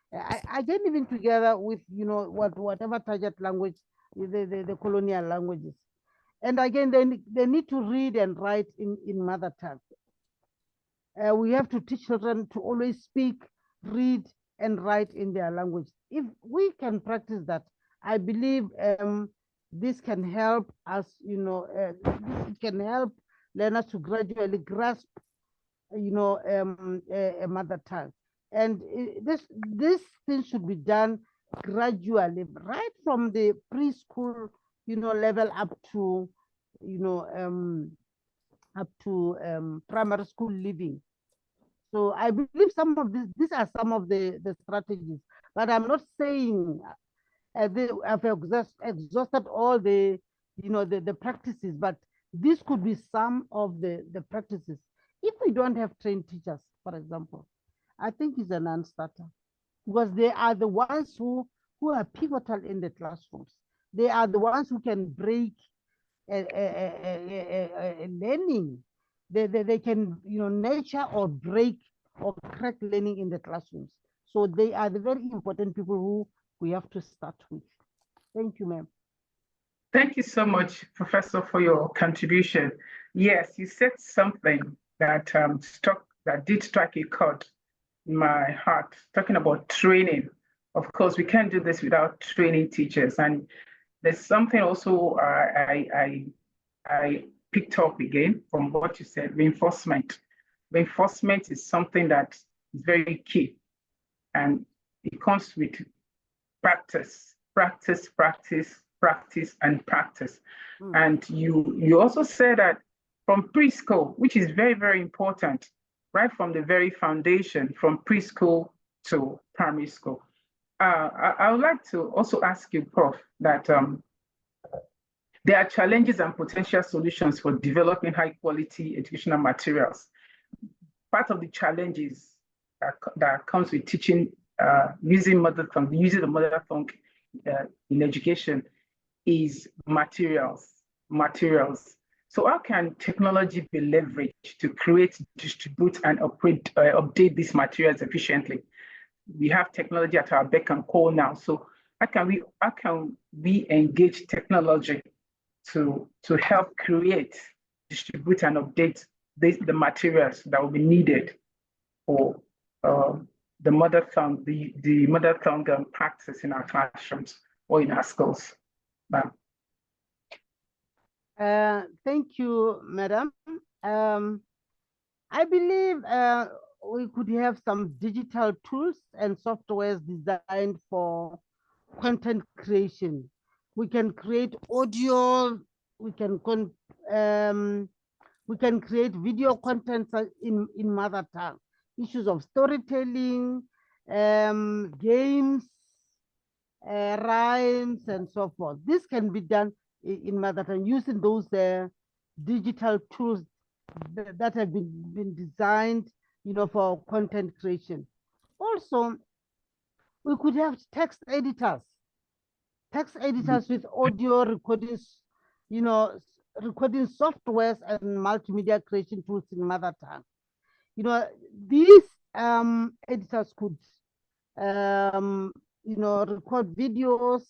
Again, even together with, you know, whatever target language, the colonial languages. And again, they need to read and write in mother tongue. We have to teach children to always speak, read, and write in their language. If we can practice that, I believe this can help us, you know, this can help learners to gradually grasp, you know, a mother tongue. And this thing should be done gradually, right from the preschool, you know, level up to, you know, primary school living. So I believe some of these are some of the strategies, but I'm not saying I've exhausted all the, you know, the practices, but this could be some of the practices. If we don't have trained teachers, for example, I think it's a non-starter, because they are the ones who are pivotal in the classrooms. They are the ones who can break learning. They can, you know, nurture or break or crack learning in the classrooms. So they are the very important people who we have to start with. Thank you, ma'am. Thank you so much, Professor, for your contribution. Yes, you said something that did strike a chord in my heart, talking about training. Of course, we can't do this without training teachers. And there's something also I picked up again from what you said, reinforcement. Reinforcement is something that is very key. And it comes with practice, practice, practice, practice, and practice. And you also said that from preschool, which is very, very important, right from the very foundation, from preschool to primary school. I would like to also ask you, Prof, that there are challenges and potential solutions for developing high quality educational materials. Part of the challenges that comes with teaching, using the mother tongue in education is materials. So how can technology be leveraged to create, distribute, and update these materials efficiently? We have technology at our beck and call now. So how can we engage technology to help create, distribute, and update the materials that will be needed for the mother tongue, the mother tongue practice in our classrooms or in our schools? Thank you, madam. I believe we could have some digital tools and softwares designed for content creation. We can create audio, we can create video content in mother tongue, issues of storytelling, games, rhymes, and so forth. This can be done in mother tongue using those digital tools that have been designed, you know, for content creation. Also, we could have text editors with audio recordings, you know, recording softwares and multimedia creation tools in mother tongue. You know, these editors could, you know, record videos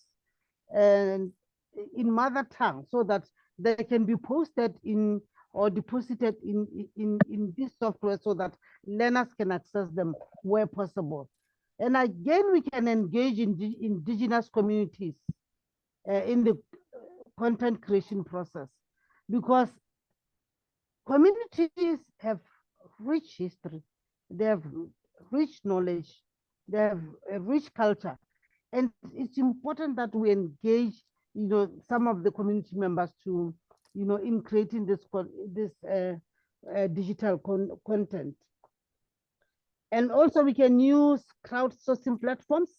and in mother tongue so that they can be posted in or deposited in this software so that learners can access them where possible. And again, we can engage in indigenous communities in the content creation process, because communities have rich history, they have rich knowledge, they have a rich culture, and it's important that we engage, some of the community members to, in creating this digital content. And also we can use crowdsourcing platforms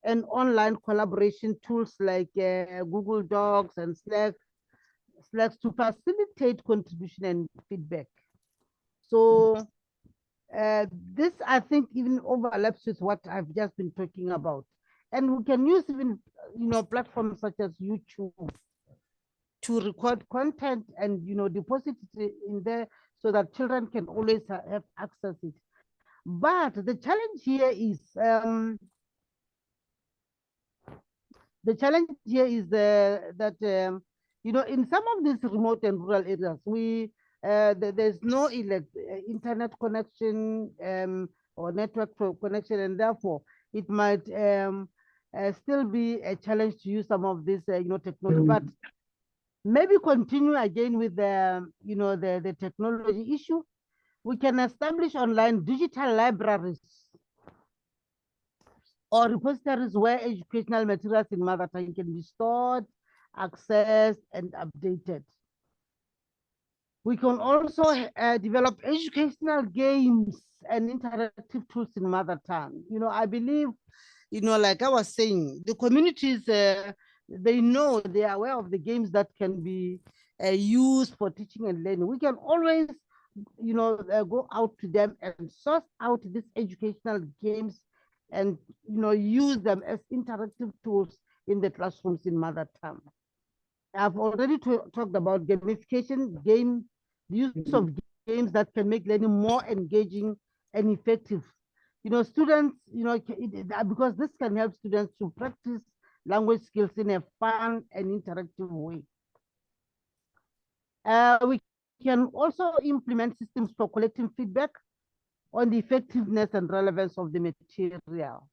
and online collaboration tools like Google Docs and Slack to facilitate contribution and feedback. So this, I think, even overlaps with what I've just been talking about. And we can use even, platforms such as YouTube to record content and, deposit it in there so that children can always have access to it. But the challenge here is that in some of these remote and rural areas, there's no internet connection or network connection, and therefore it might still be a challenge to use some of this technology. But maybe continue again with the technology issue. We can establish online digital libraries or repositories where educational materials in mother tongue can be stored, accessed, and updated. We can also develop educational games and interactive tools in mother tongue. I believe, like I was saying, the communities, they are aware of the games that can be used for teaching and learning. We can always, go out to them and source out these educational games and, use them as interactive tools in the classrooms in mother tongue. I've already talked about gamification, the use of games that can make learning more engaging and effective. Students, because this can help students to practice language skills in a fun and interactive way. We can also implement systems for collecting feedback on the effectiveness and relevance of the material.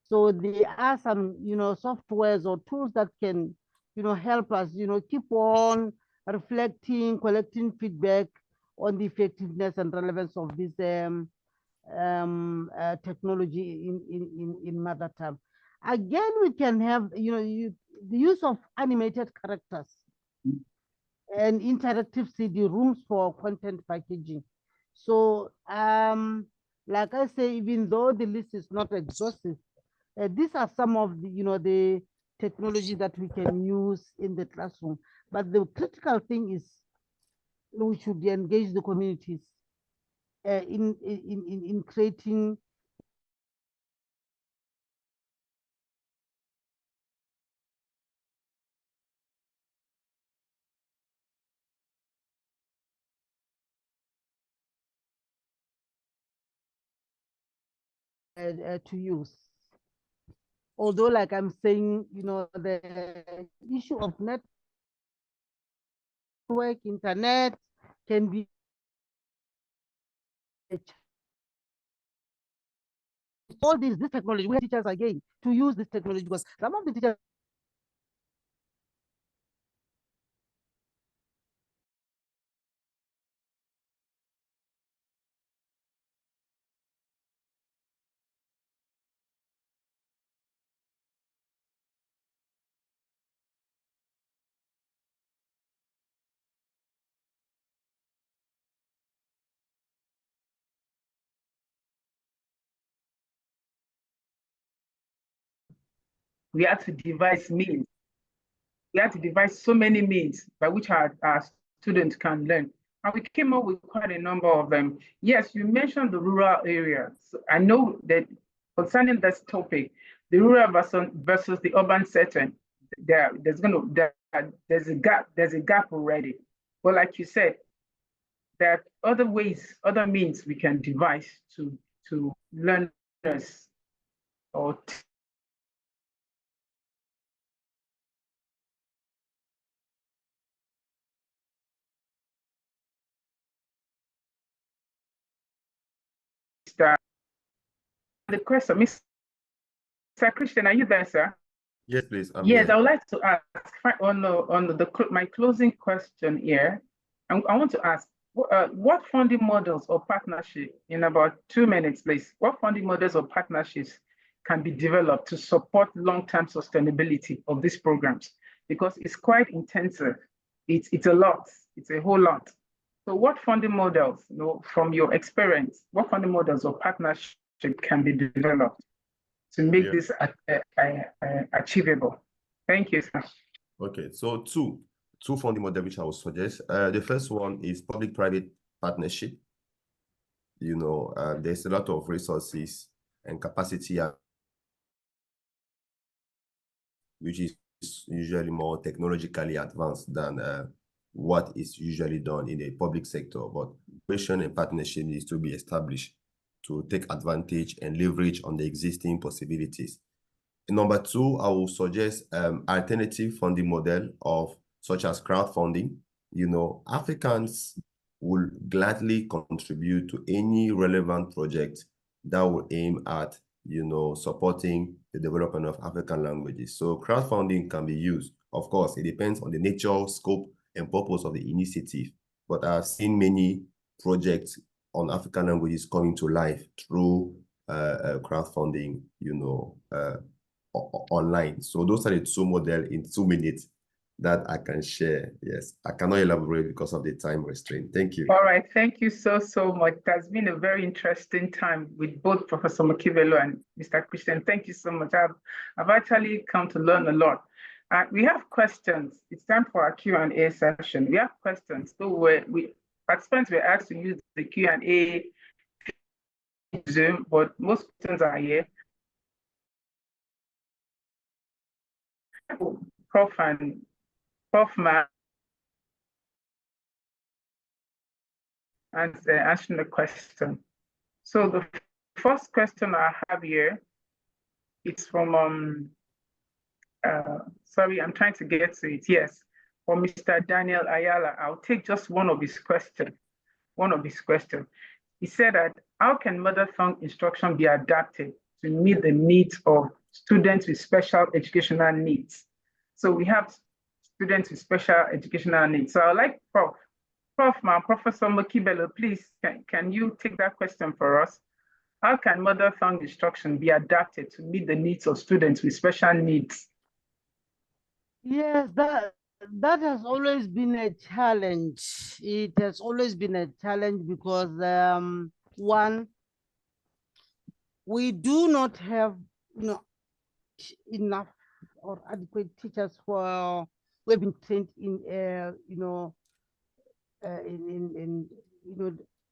So there are some, softwares or tools that can, help us, keep on reflecting, collecting feedback on the effectiveness and relevance of this technology in mother tongue. Again, we can have, the use of animated characters and interactive CD-ROOMs for content packaging. So, like I say, even though the list is not exhaustive, these are some of the, the technology that we can use in the classroom. But the critical thing is we should engage the communities in creating to use. Although, like I'm saying, the issue of network, internet can be all this technology. We have teachers again to use this technology, because some of the teachers we had to devise means. We had to devise so many means by which our students can learn. And we came up with quite a number of them. Yes, you mentioned the rural areas. So I know that concerning this topic, the rural versus the urban setting, there's a gap already. But like you said, there are other ways, other means we can devise to learners or Mr. The question, Mr. Christian, are you there, sir? Yes, please. Yes, here. I would like to ask on my closing question here. I want to ask, what funding models or partnership, in about 2 minutes, please, what funding models or partnerships can be developed to support long-term sustainability of these programs? Because it's quite intensive. It's a lot. It's a whole lot. So what funding models, from your experience, what funding models or partnership can be developed to make this achievable? Thank you, sir. Okay, so two funding models which I would suggest. The first one is public-private partnership. There's a lot of resources and capacity, which is usually more technologically advanced than what is usually done in the public sector. But cooperation and partnership needs to be established to take advantage and leverage on the existing possibilities. Number two, I will suggest alternative funding model such as crowdfunding. Africans will gladly contribute to any relevant project that will aim at, supporting the development of African languages. So crowdfunding can be used. Of course, it depends on the nature, scope, and purpose of the initiative. But I've seen many projects on African languages coming to life through crowdfunding, online. So those are the two models in 2 minutes that I can share. Yes, I cannot elaborate because of the time restraint. Thank you. All right, thank you so much. That's been a very interesting time with both Professor Mokibelo and Mr. Christian. Thank you so much. I've actually come to learn a lot. We have questions. It's time for our Q&A session. We have questions. So participants were asked to use the Q&A Zoom, but most questions are here. Prof Ma answering the question. So the first question I have here, it's from sorry, I'm trying to get to it. Yes, from Mr. Daniel Ayala. I'll take just one of his questions. He said that, how can mother tongue instruction be adapted to meet the needs of students with special educational needs? So we have students with special educational needs. So I'd like Professor Mokibelo, please, can you take that question for us? How can mother tongue instruction be adapted to meet the needs of students with special needs? Yes, that has always been a challenge. It has always been a challenge because one, we do not have enough or adequate teachers who have been trained in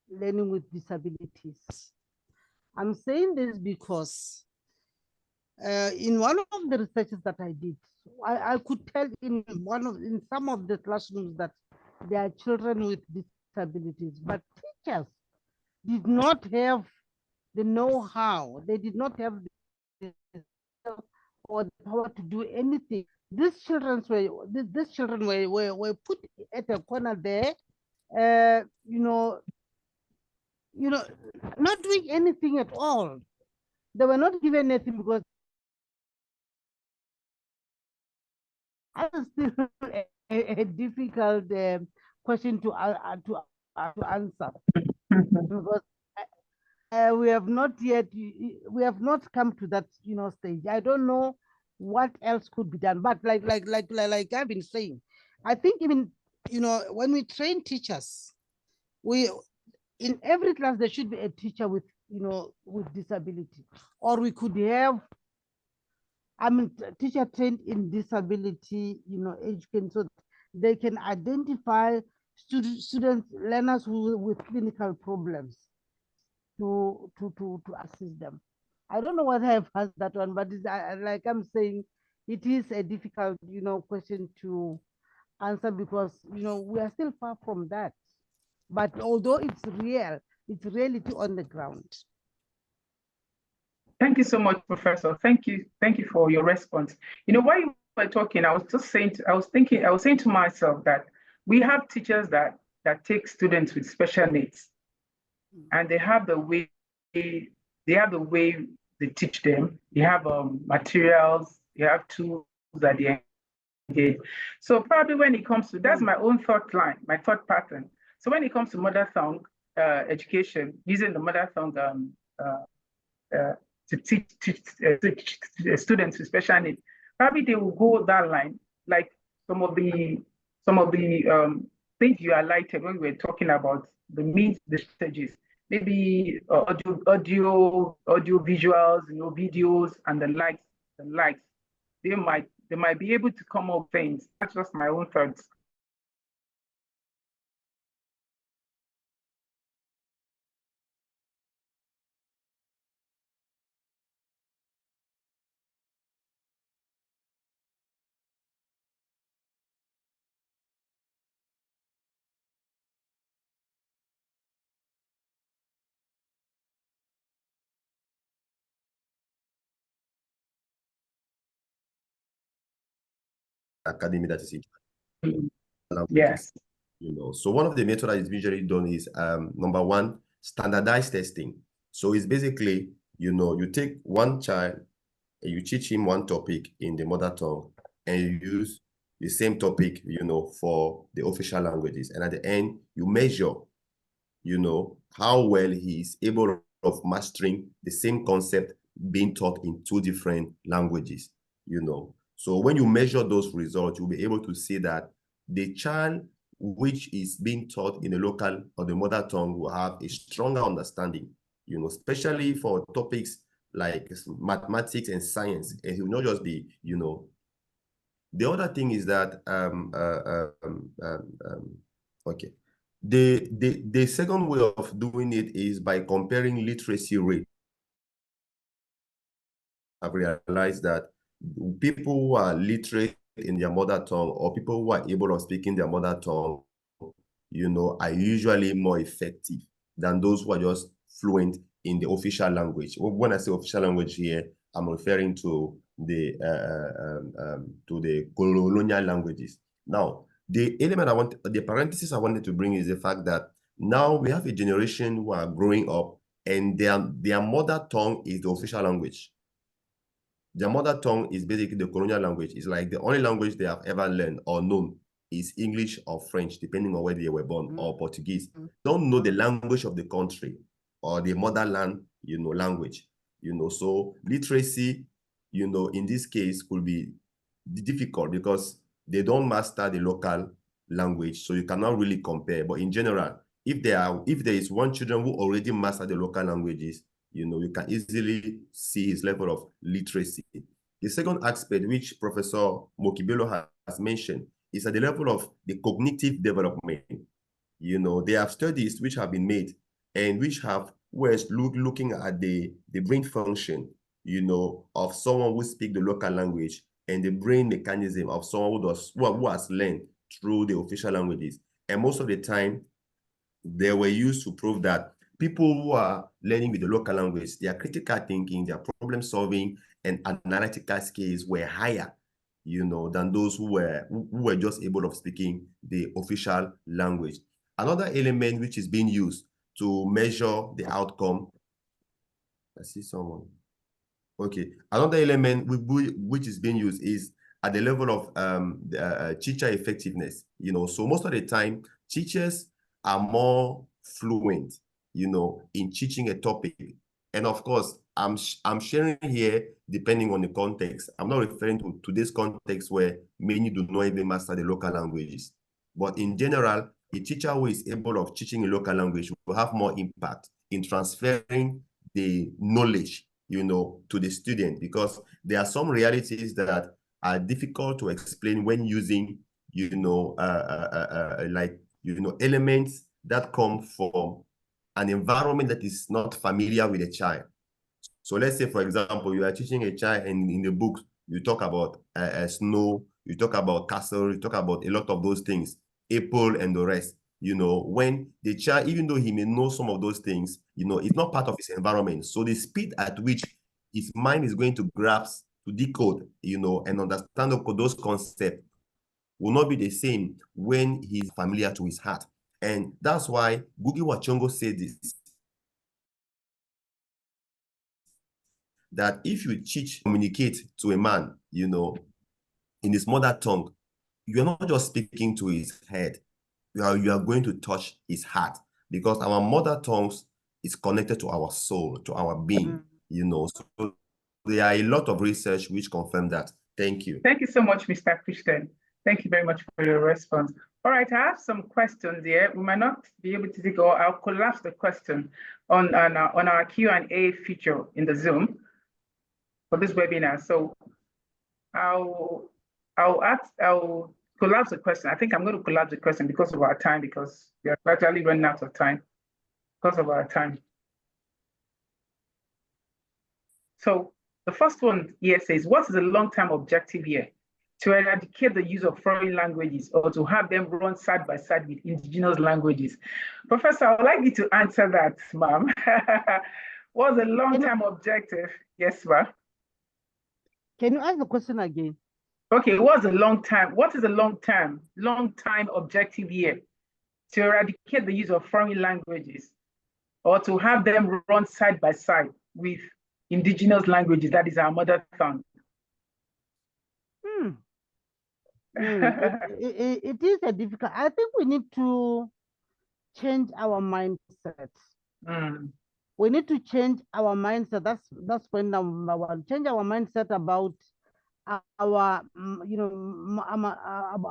learning with disabilities. I'm saying this because in one of the researches that I did, I could tell in some of the classrooms that there are children with disabilities, but teachers did not have the know-how. They did not have the or the power to do anything. These children were put at a corner there, not doing anything at all. They were not given anything because that's still a difficult question to answer because we have not come to that stage. I don't know what else could be done, but like I've been saying, I think even when we train teachers, in every class there should be a teacher with disability, or we could have teacher trained in disability education, so they can identify students, learners with clinical problems to assist them. I don't know whether I've asked that one, but like I'm saying, it is a difficult question to answer because we are still far from that. But although it's real, it's reality on the ground. Thank you so much, Professor. Thank you for your response. While you were talking, I was saying to myself that we have teachers that take students with special needs, and they have the way they have the way they teach them. They have materials. They have tools that they engage. So probably when it comes to, that's my own thought line, my thought pattern. So when it comes to mother tongue education, using the mother tongue to teach students with special needs, probably they will go that line, like some of the things you highlighted when we were talking about the means, the strategies, maybe audio visuals, videos and the likes. They might be able to come up with things. That's just my own thoughts. Academy that is in Yes. So one of the methods that is usually done is number one, standardized testing. So it's basically, you take one child and you teach him one topic in the mother tongue and you use the same topic, for the official languages. And at the end, you measure, how well he is able of mastering the same concept being taught in two different languages, So when you measure those results, you'll be able to see that the child which is being taught in the local or the mother tongue will have a stronger understanding, especially for topics like mathematics and science. And he will not just be, The other thing is that, okay. The second way of doing it is by comparing literacy rate. I've realized that people who are literate in their mother tongue or people who are able of speaking their mother tongue, are usually more effective than those who are just fluent in the official language. When I say official language here, I'm referring to the colonial languages. Now, the parenthesis I wanted to bring is the fact that now we have a generation who are growing up and their mother tongue is the official language. Their mother tongue is basically the colonial language. It's like the only language they have ever learned or known is English or French, depending on where they were born, or Portuguese. Don't know the language of the country or the motherland, language. So literacy, in this case could be difficult because they don't master the local language. So you cannot really compare. But in general, if there is one children who already master the local languages, you can easily see his level of literacy. The second aspect, which Professor Mokibelo has mentioned, is at the level of the cognitive development. There are studies which have been made and which have looking at the brain function, of someone who speaks the local language and the brain mechanism of someone who has learned through the official languages. And most of the time, they were used to prove that people who are learning with the local language, their critical thinking, their problem solving, and analytical skills were higher, than those who were just able of speaking the official language. Another element which is being used to measure the outcome. I see someone. Okay. Another element which is being used is at the level of teacher effectiveness. So most of the time, teachers are more fluent, in teaching a topic. And of course, I'm sharing here depending on the context. I'm not referring to today's context where many do not even master the local languages. But in general, a teacher who is able of teaching a local language will have more impact in transferring the knowledge, to the student, because there are some realities that are difficult to explain when using, elements that come from an environment that is not familiar with a child. So let's say, for example, you are teaching a child and in the book, you talk about snow, you talk about castle, you talk about a lot of those things, apple and the rest. When the child, even though he may know some of those things, it's not part of his environment. So the speed at which his mind is going to grasp, to decode, and understand those concepts will not be the same when he's familiar to his heart. And that's why Ngugi wa Thiong'o said this. that if you communicate to a man, you know, in his mother tongue, you're not just speaking to his head, you are going to touch his heart, because our mother tongues is connected to our soul, to our being, you know. So there are a lot of research which confirm that. Thank you. Thank you so much, Mr. Christian. Thank you very much for your response. All right, I have some questions here. We might not be able to take, or I'll collapse the question on our Q&A feature in the Zoom for this webinar. So I'll collapse the question. I think I'm going to collapse the question because of our time, because we are gradually running out of time because of our time. So the first one here says, what is the long-term objective here? To eradicate the use of foreign languages or to have them run side by side with indigenous languages? Professor, I would like you to answer that, ma'am. What's the long-term objective? Yes, ma'am. Can you ask the question again? Okay, what is the long-term objective here? To eradicate the use of foreign languages or to have them run side by side with indigenous languages, that is our mother tongue? It is a difficult. I think we need to change our mindset. We need to change our mindset. That's point number one. Change our mindset about our,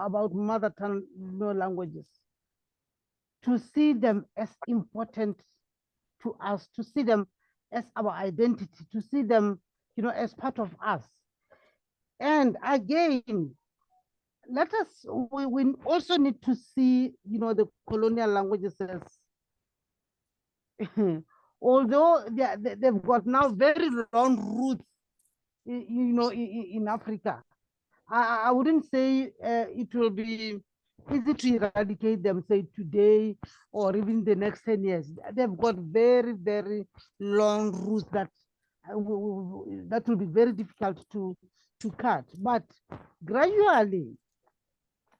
about mother tongue languages. To see them as important to us, to see them as our identity, to see them, as part of us. And again, we also need to see, the colonial languages as, although they've got now very long roots, in Africa, I wouldn't say it will be easy to eradicate them, say today or even the next 10 years. They've got very, very long roots that will be very difficult to cut. But gradually,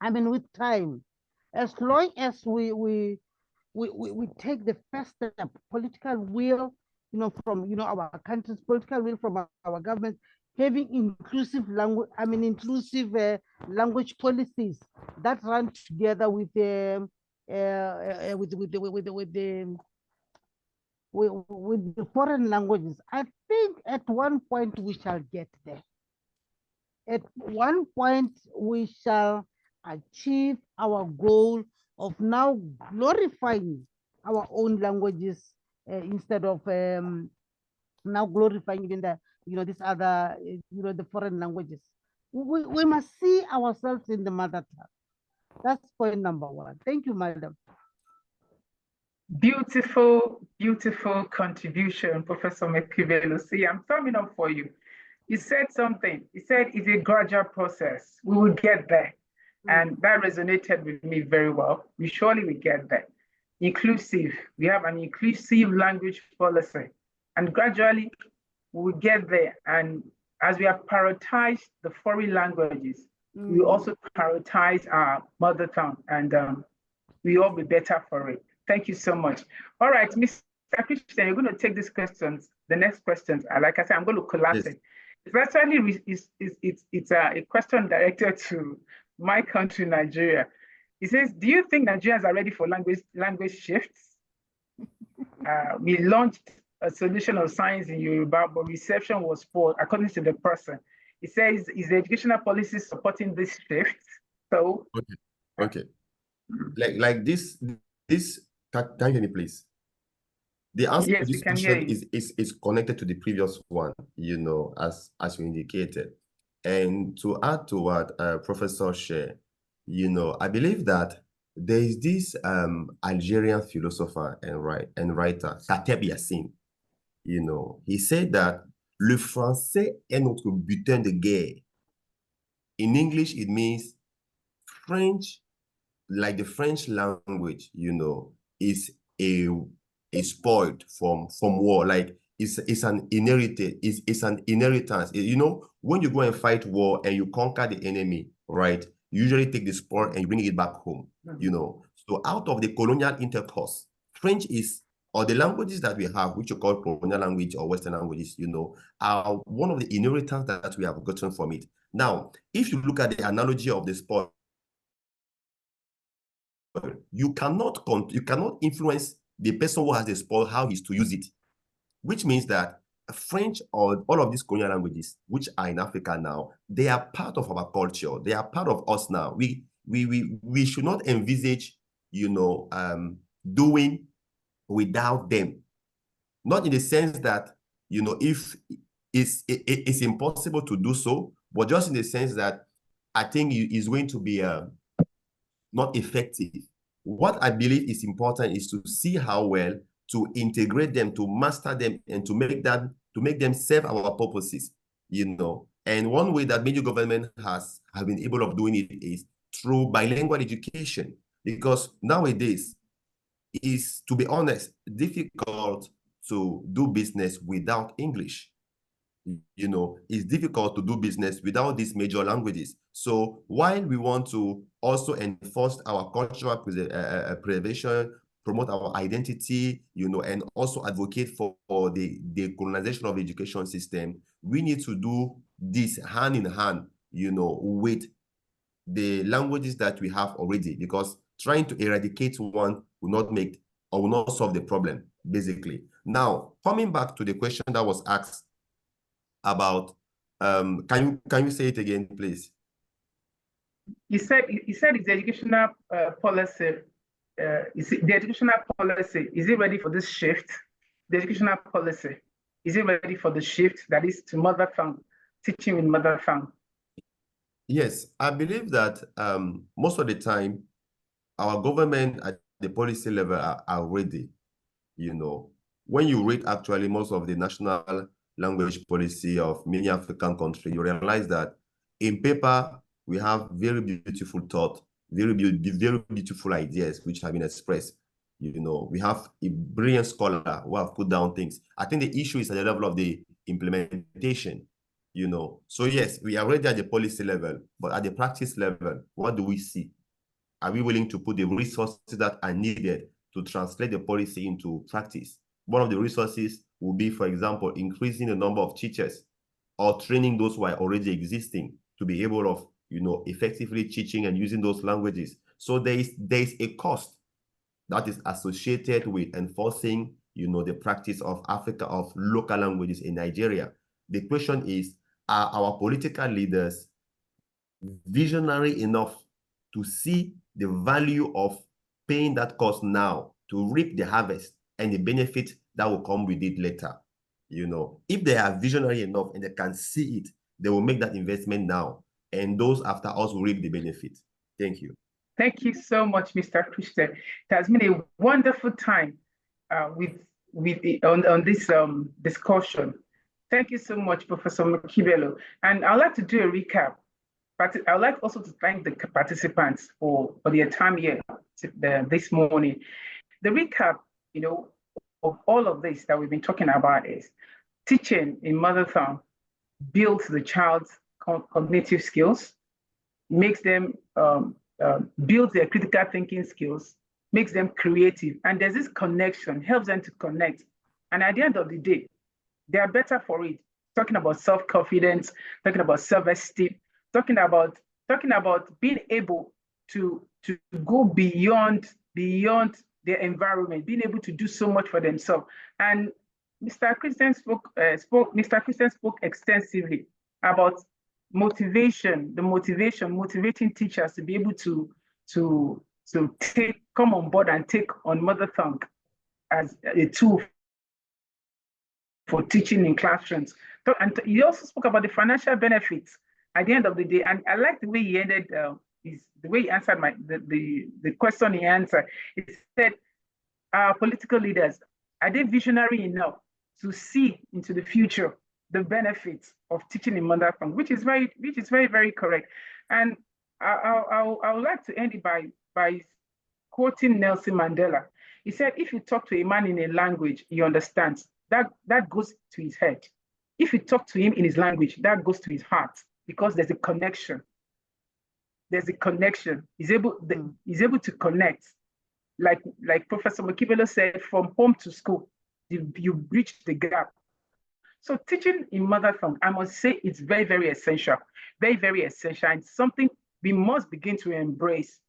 I mean, with time, as long as we take the first step, political will, from our country's political will, from our government, having inclusive language, language policies that run together with the foreign languages. I think at one point we shall get there. At one point we shall achieve our goal of now glorifying our own languages instead of now glorifying even the these other the foreign languages. We must see ourselves in the mother tongue. That's point number one. Thank you, madam. Beautiful, beautiful contribution, Professor Mekibelo. See, I'm thumbing up for you. You said something. You said it's a gradual process. We will get there. And that resonated with me very well. We surely will get there. Inclusive. We have an inclusive language policy. And gradually, we will get there. And as we have prioritized the foreign languages, we also prioritize our mother tongue. And we all be better for it. Thank you so much. All right, Mr. Christian, you're going to take these questions, the next questions. Like I said, I'm going to collapse it. It's actually it's a question directed to my country, Nigeria. It says, do you think Nigerians are ready for language shifts? We launched a solution of science in Yoruba, but reception was poor, according to the person. It says, is the educational policy supporting this shift? So okay. Like this can you hear me, please? The answer to this question is connected to the previous one, as you indicated. And to add to what Professor shared, I believe that there is this Algerian philosopher and writer, TEP Webinar. He said that le français est notre butin de guerre. In English, it means French, like the French language, is spoiled from war. Like it's an inheritance. When you go and fight war and you conquer the enemy, right? You usually take the spoil and you bring it back home. So out of the colonial intercourse, French is or the languages that we have, which you call colonial language or Western languages, are one of the inheritance that we have gotten from it. Now, if you look at the analogy of the spoil, you cannot influence the person who has the spoil how he's to use it, which means that French or all of these colonial languages, which are in Africa now, they are part of our culture. They are part of us now. We should not envisage, doing without them. Not in the sense that, if it's impossible to do so, but just in the sense that I think it is going to be not effective. What I believe is important is to see how well to integrate them, to master them, and to make them serve our purposes, And one way that major government have been able of doing it is through bilingual education, because nowadays is, to be honest, difficult to do business without English. It's difficult to do business without these major languages. So while we want to also enforce our cultural preservation, promote our identity, and also advocate for the decolonization of the education system, we need to do this hand in hand, with the languages that we have already, because trying to eradicate one will not make or will not solve the problem, basically. Now, coming back to the question that was asked about, can you say it again, please? You said it's the educational policy. The educational policy, is it ready for this shift? The educational policy, is it ready for the shift that is to mother tongue, teaching in mother tongue? Yes, I believe that most of the time, our government at the policy level are ready. When you read actually most of the national language policy of many African countries, you realize that in paper, we have very beautiful thought, very beautiful ideas which have been expressed. We have a brilliant scholar who have put down things. I think the issue is at the level of the implementation. So yes, we are ready at the policy level, but at the practice level, what do we see? Are we willing to put the resources that are needed to translate the policy into practice? One of the resources will be, for example, increasing the number of teachers or training those who are already existing to be able of, effectively teaching and using those languages. So there is a cost that is associated with enforcing, the practice of Africa, of local languages in Nigeria. The question is, are our political leaders visionary enough to see the value of paying that cost now to reap the harvest and the benefit that will come with it later? If they are visionary enough and they can see it, they will make that investment now, and those after us will reap the benefit. Thank you. Thank you so much, Mr. Christian. It has been a wonderful time on this discussion. Thank you so much, Professor Mukibelo. And I'd like to do a recap. But I'd like also to thank the participants for their time here this morning. The recap, of all of this that we've been talking about is teaching in mother tongue builds the child's cognitive skills, makes them build their critical thinking skills, makes them creative, and there's this connection, helps them to connect. And at the end of the day, they are better for it. Talking about self-confidence, talking about self-esteem, talking about being able to go beyond their environment, being able to do so much for themselves. And Mr. Christian spoke extensively about motivating teachers to be able to come on board and take on mother tongue as a tool for teaching in classrooms. And he also spoke about the financial benefits at the end of the day. And I like the way he ended, the way he answered the question he answered. He said, our political leaders, are they visionary enough to see into the future the benefits of teaching in mother tongue, which is very, very correct. And I would like to end it by quoting Nelson Mandela. He said, if you talk to a man in a language he understands, that goes to his head. If you talk to him in his language, that goes to his heart, because there's a connection. There's a connection. He's able to connect. like Professor Mokibelo said, from home to school, you bridge the gap. So teaching in mother tongue, I must say, it's very, very essential, very, very essential, and something we must begin to embrace.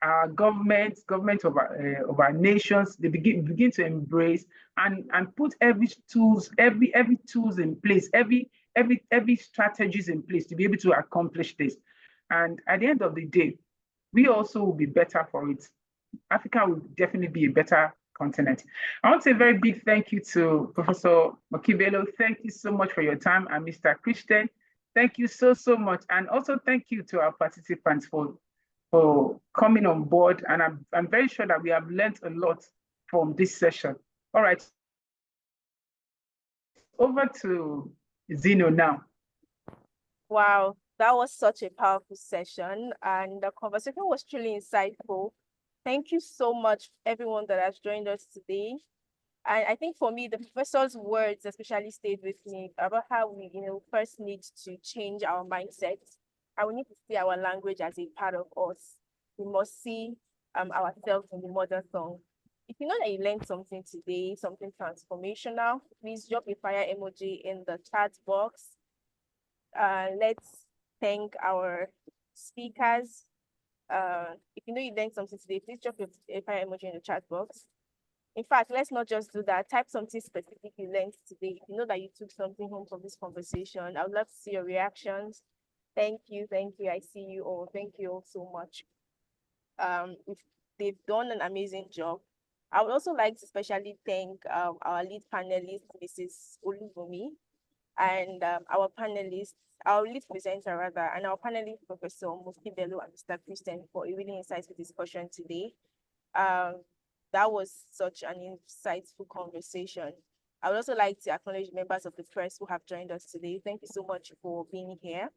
Our government of our nations, they begin to embrace and put every tools in place, every strategies in place to be able to accomplish this. And at the end of the day, we also will be better for it. Africa will definitely be a better continent. I want to say a very big thank you to Professor Mokibelo. Thank you so much for your time, and Mr. Christian. Thank you so much, and also thank you to our participants for coming on board. And I'm very sure that we have learned a lot from this session. All right, over to Zeno now. Wow, that was such a powerful session, and the conversation was truly insightful. Thank you so much, everyone that has joined us today. And I think for me, the professor's words especially stayed with me about how we, first need to change our mindset, and we need to see our language as a part of us. We must see ourselves in the mother tongue. If you know that you learned something today, something transformational, please drop a fire emoji in the chat box. Let's thank our speakers. If you know you learned something today, please drop a fire emoji in the chat box. In fact, let's not just do that. Type something specific you learned today. If you know that you took something home from this conversation, I would love to see your reactions. Thank you. I see you all. Thank you all so much. They've done an amazing job. I would also like to especially thank our lead panelist, Mrs. Olubumi, and our lead presenter rather, and our panelist, Professor Mokibelo and Mr. Christian, for a really insightful discussion today. That was such an insightful conversation. I would also like to acknowledge members of the press who have joined us today. Thank you so much for being here.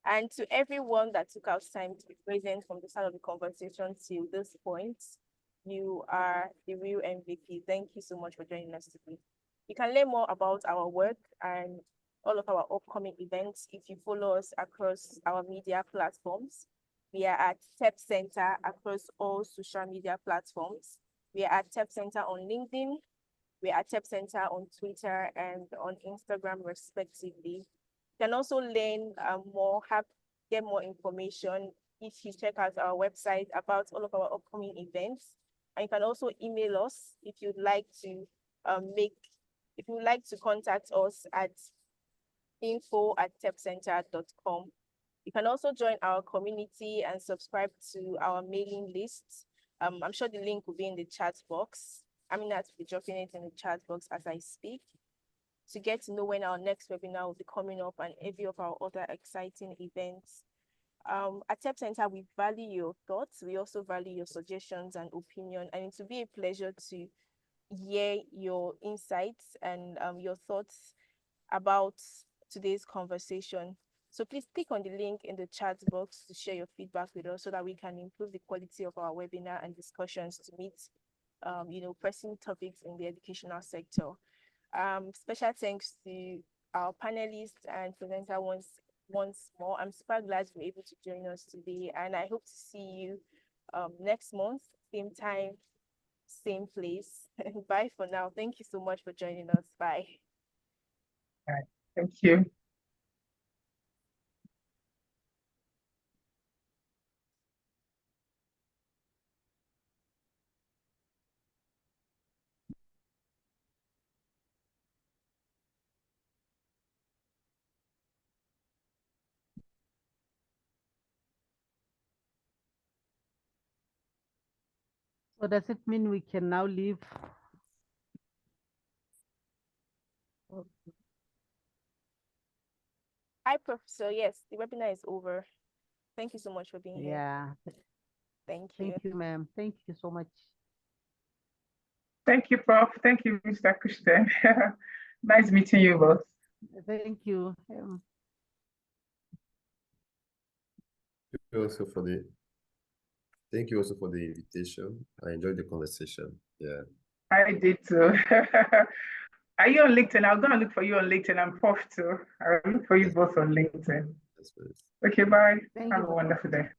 And to everyone that took out time to be present from the start of the conversation till this point, you are the real MVP. Thank you so much for joining us today. You can learn more about our work and all of our upcoming events if you follow us across our media platforms. We are at TEP Center across all social media platforms. We are at TEP Center on LinkedIn. We are at TEP Center on Twitter and on Instagram, respectively. You can also learn get more information if you check out our website about all of our upcoming events. And you can also email us if you'd like to contact us at info@tepcenter.com. You can also join our community and subscribe to our mailing list. I'm sure the link will be in the chat box. I'm going to be dropping it in the chat box as I speak to get to know when our next webinar will be coming up and every of our other exciting events. At TEP Center, we value your thoughts. We also value your suggestions and opinion, and it will be a pleasure to hear your insights and your thoughts about today's conversation. So please click on the link in the chat box to share your feedback with us so that we can improve the quality of our webinar and discussions to meet, pressing topics in the educational sector. Special thanks to our panelists and presenter once more. I'm super glad you were able to join us today, and I hope to see you next month, same time, same place. Bye for now. Thank you so much for joining us. Bye. All right. Thank you. So does it mean we can now leave? Hi, Professor. Yes, the webinar is over. Thank you so much for being here. Yeah. Thank you. Thank you, ma'am. Thank you so much. Thank you, Prof. Thank you, Mr. Christian. Nice meeting you both. Thank you. Thank you also for the invitation. I enjoyed the conversation. Yeah. I did too. Are you on LinkedIn? I'm going to look for you on LinkedIn. I'm Prof too. I'll look for you both on LinkedIn. That's good. Okay, bye. Thank Have you. a wonderful day.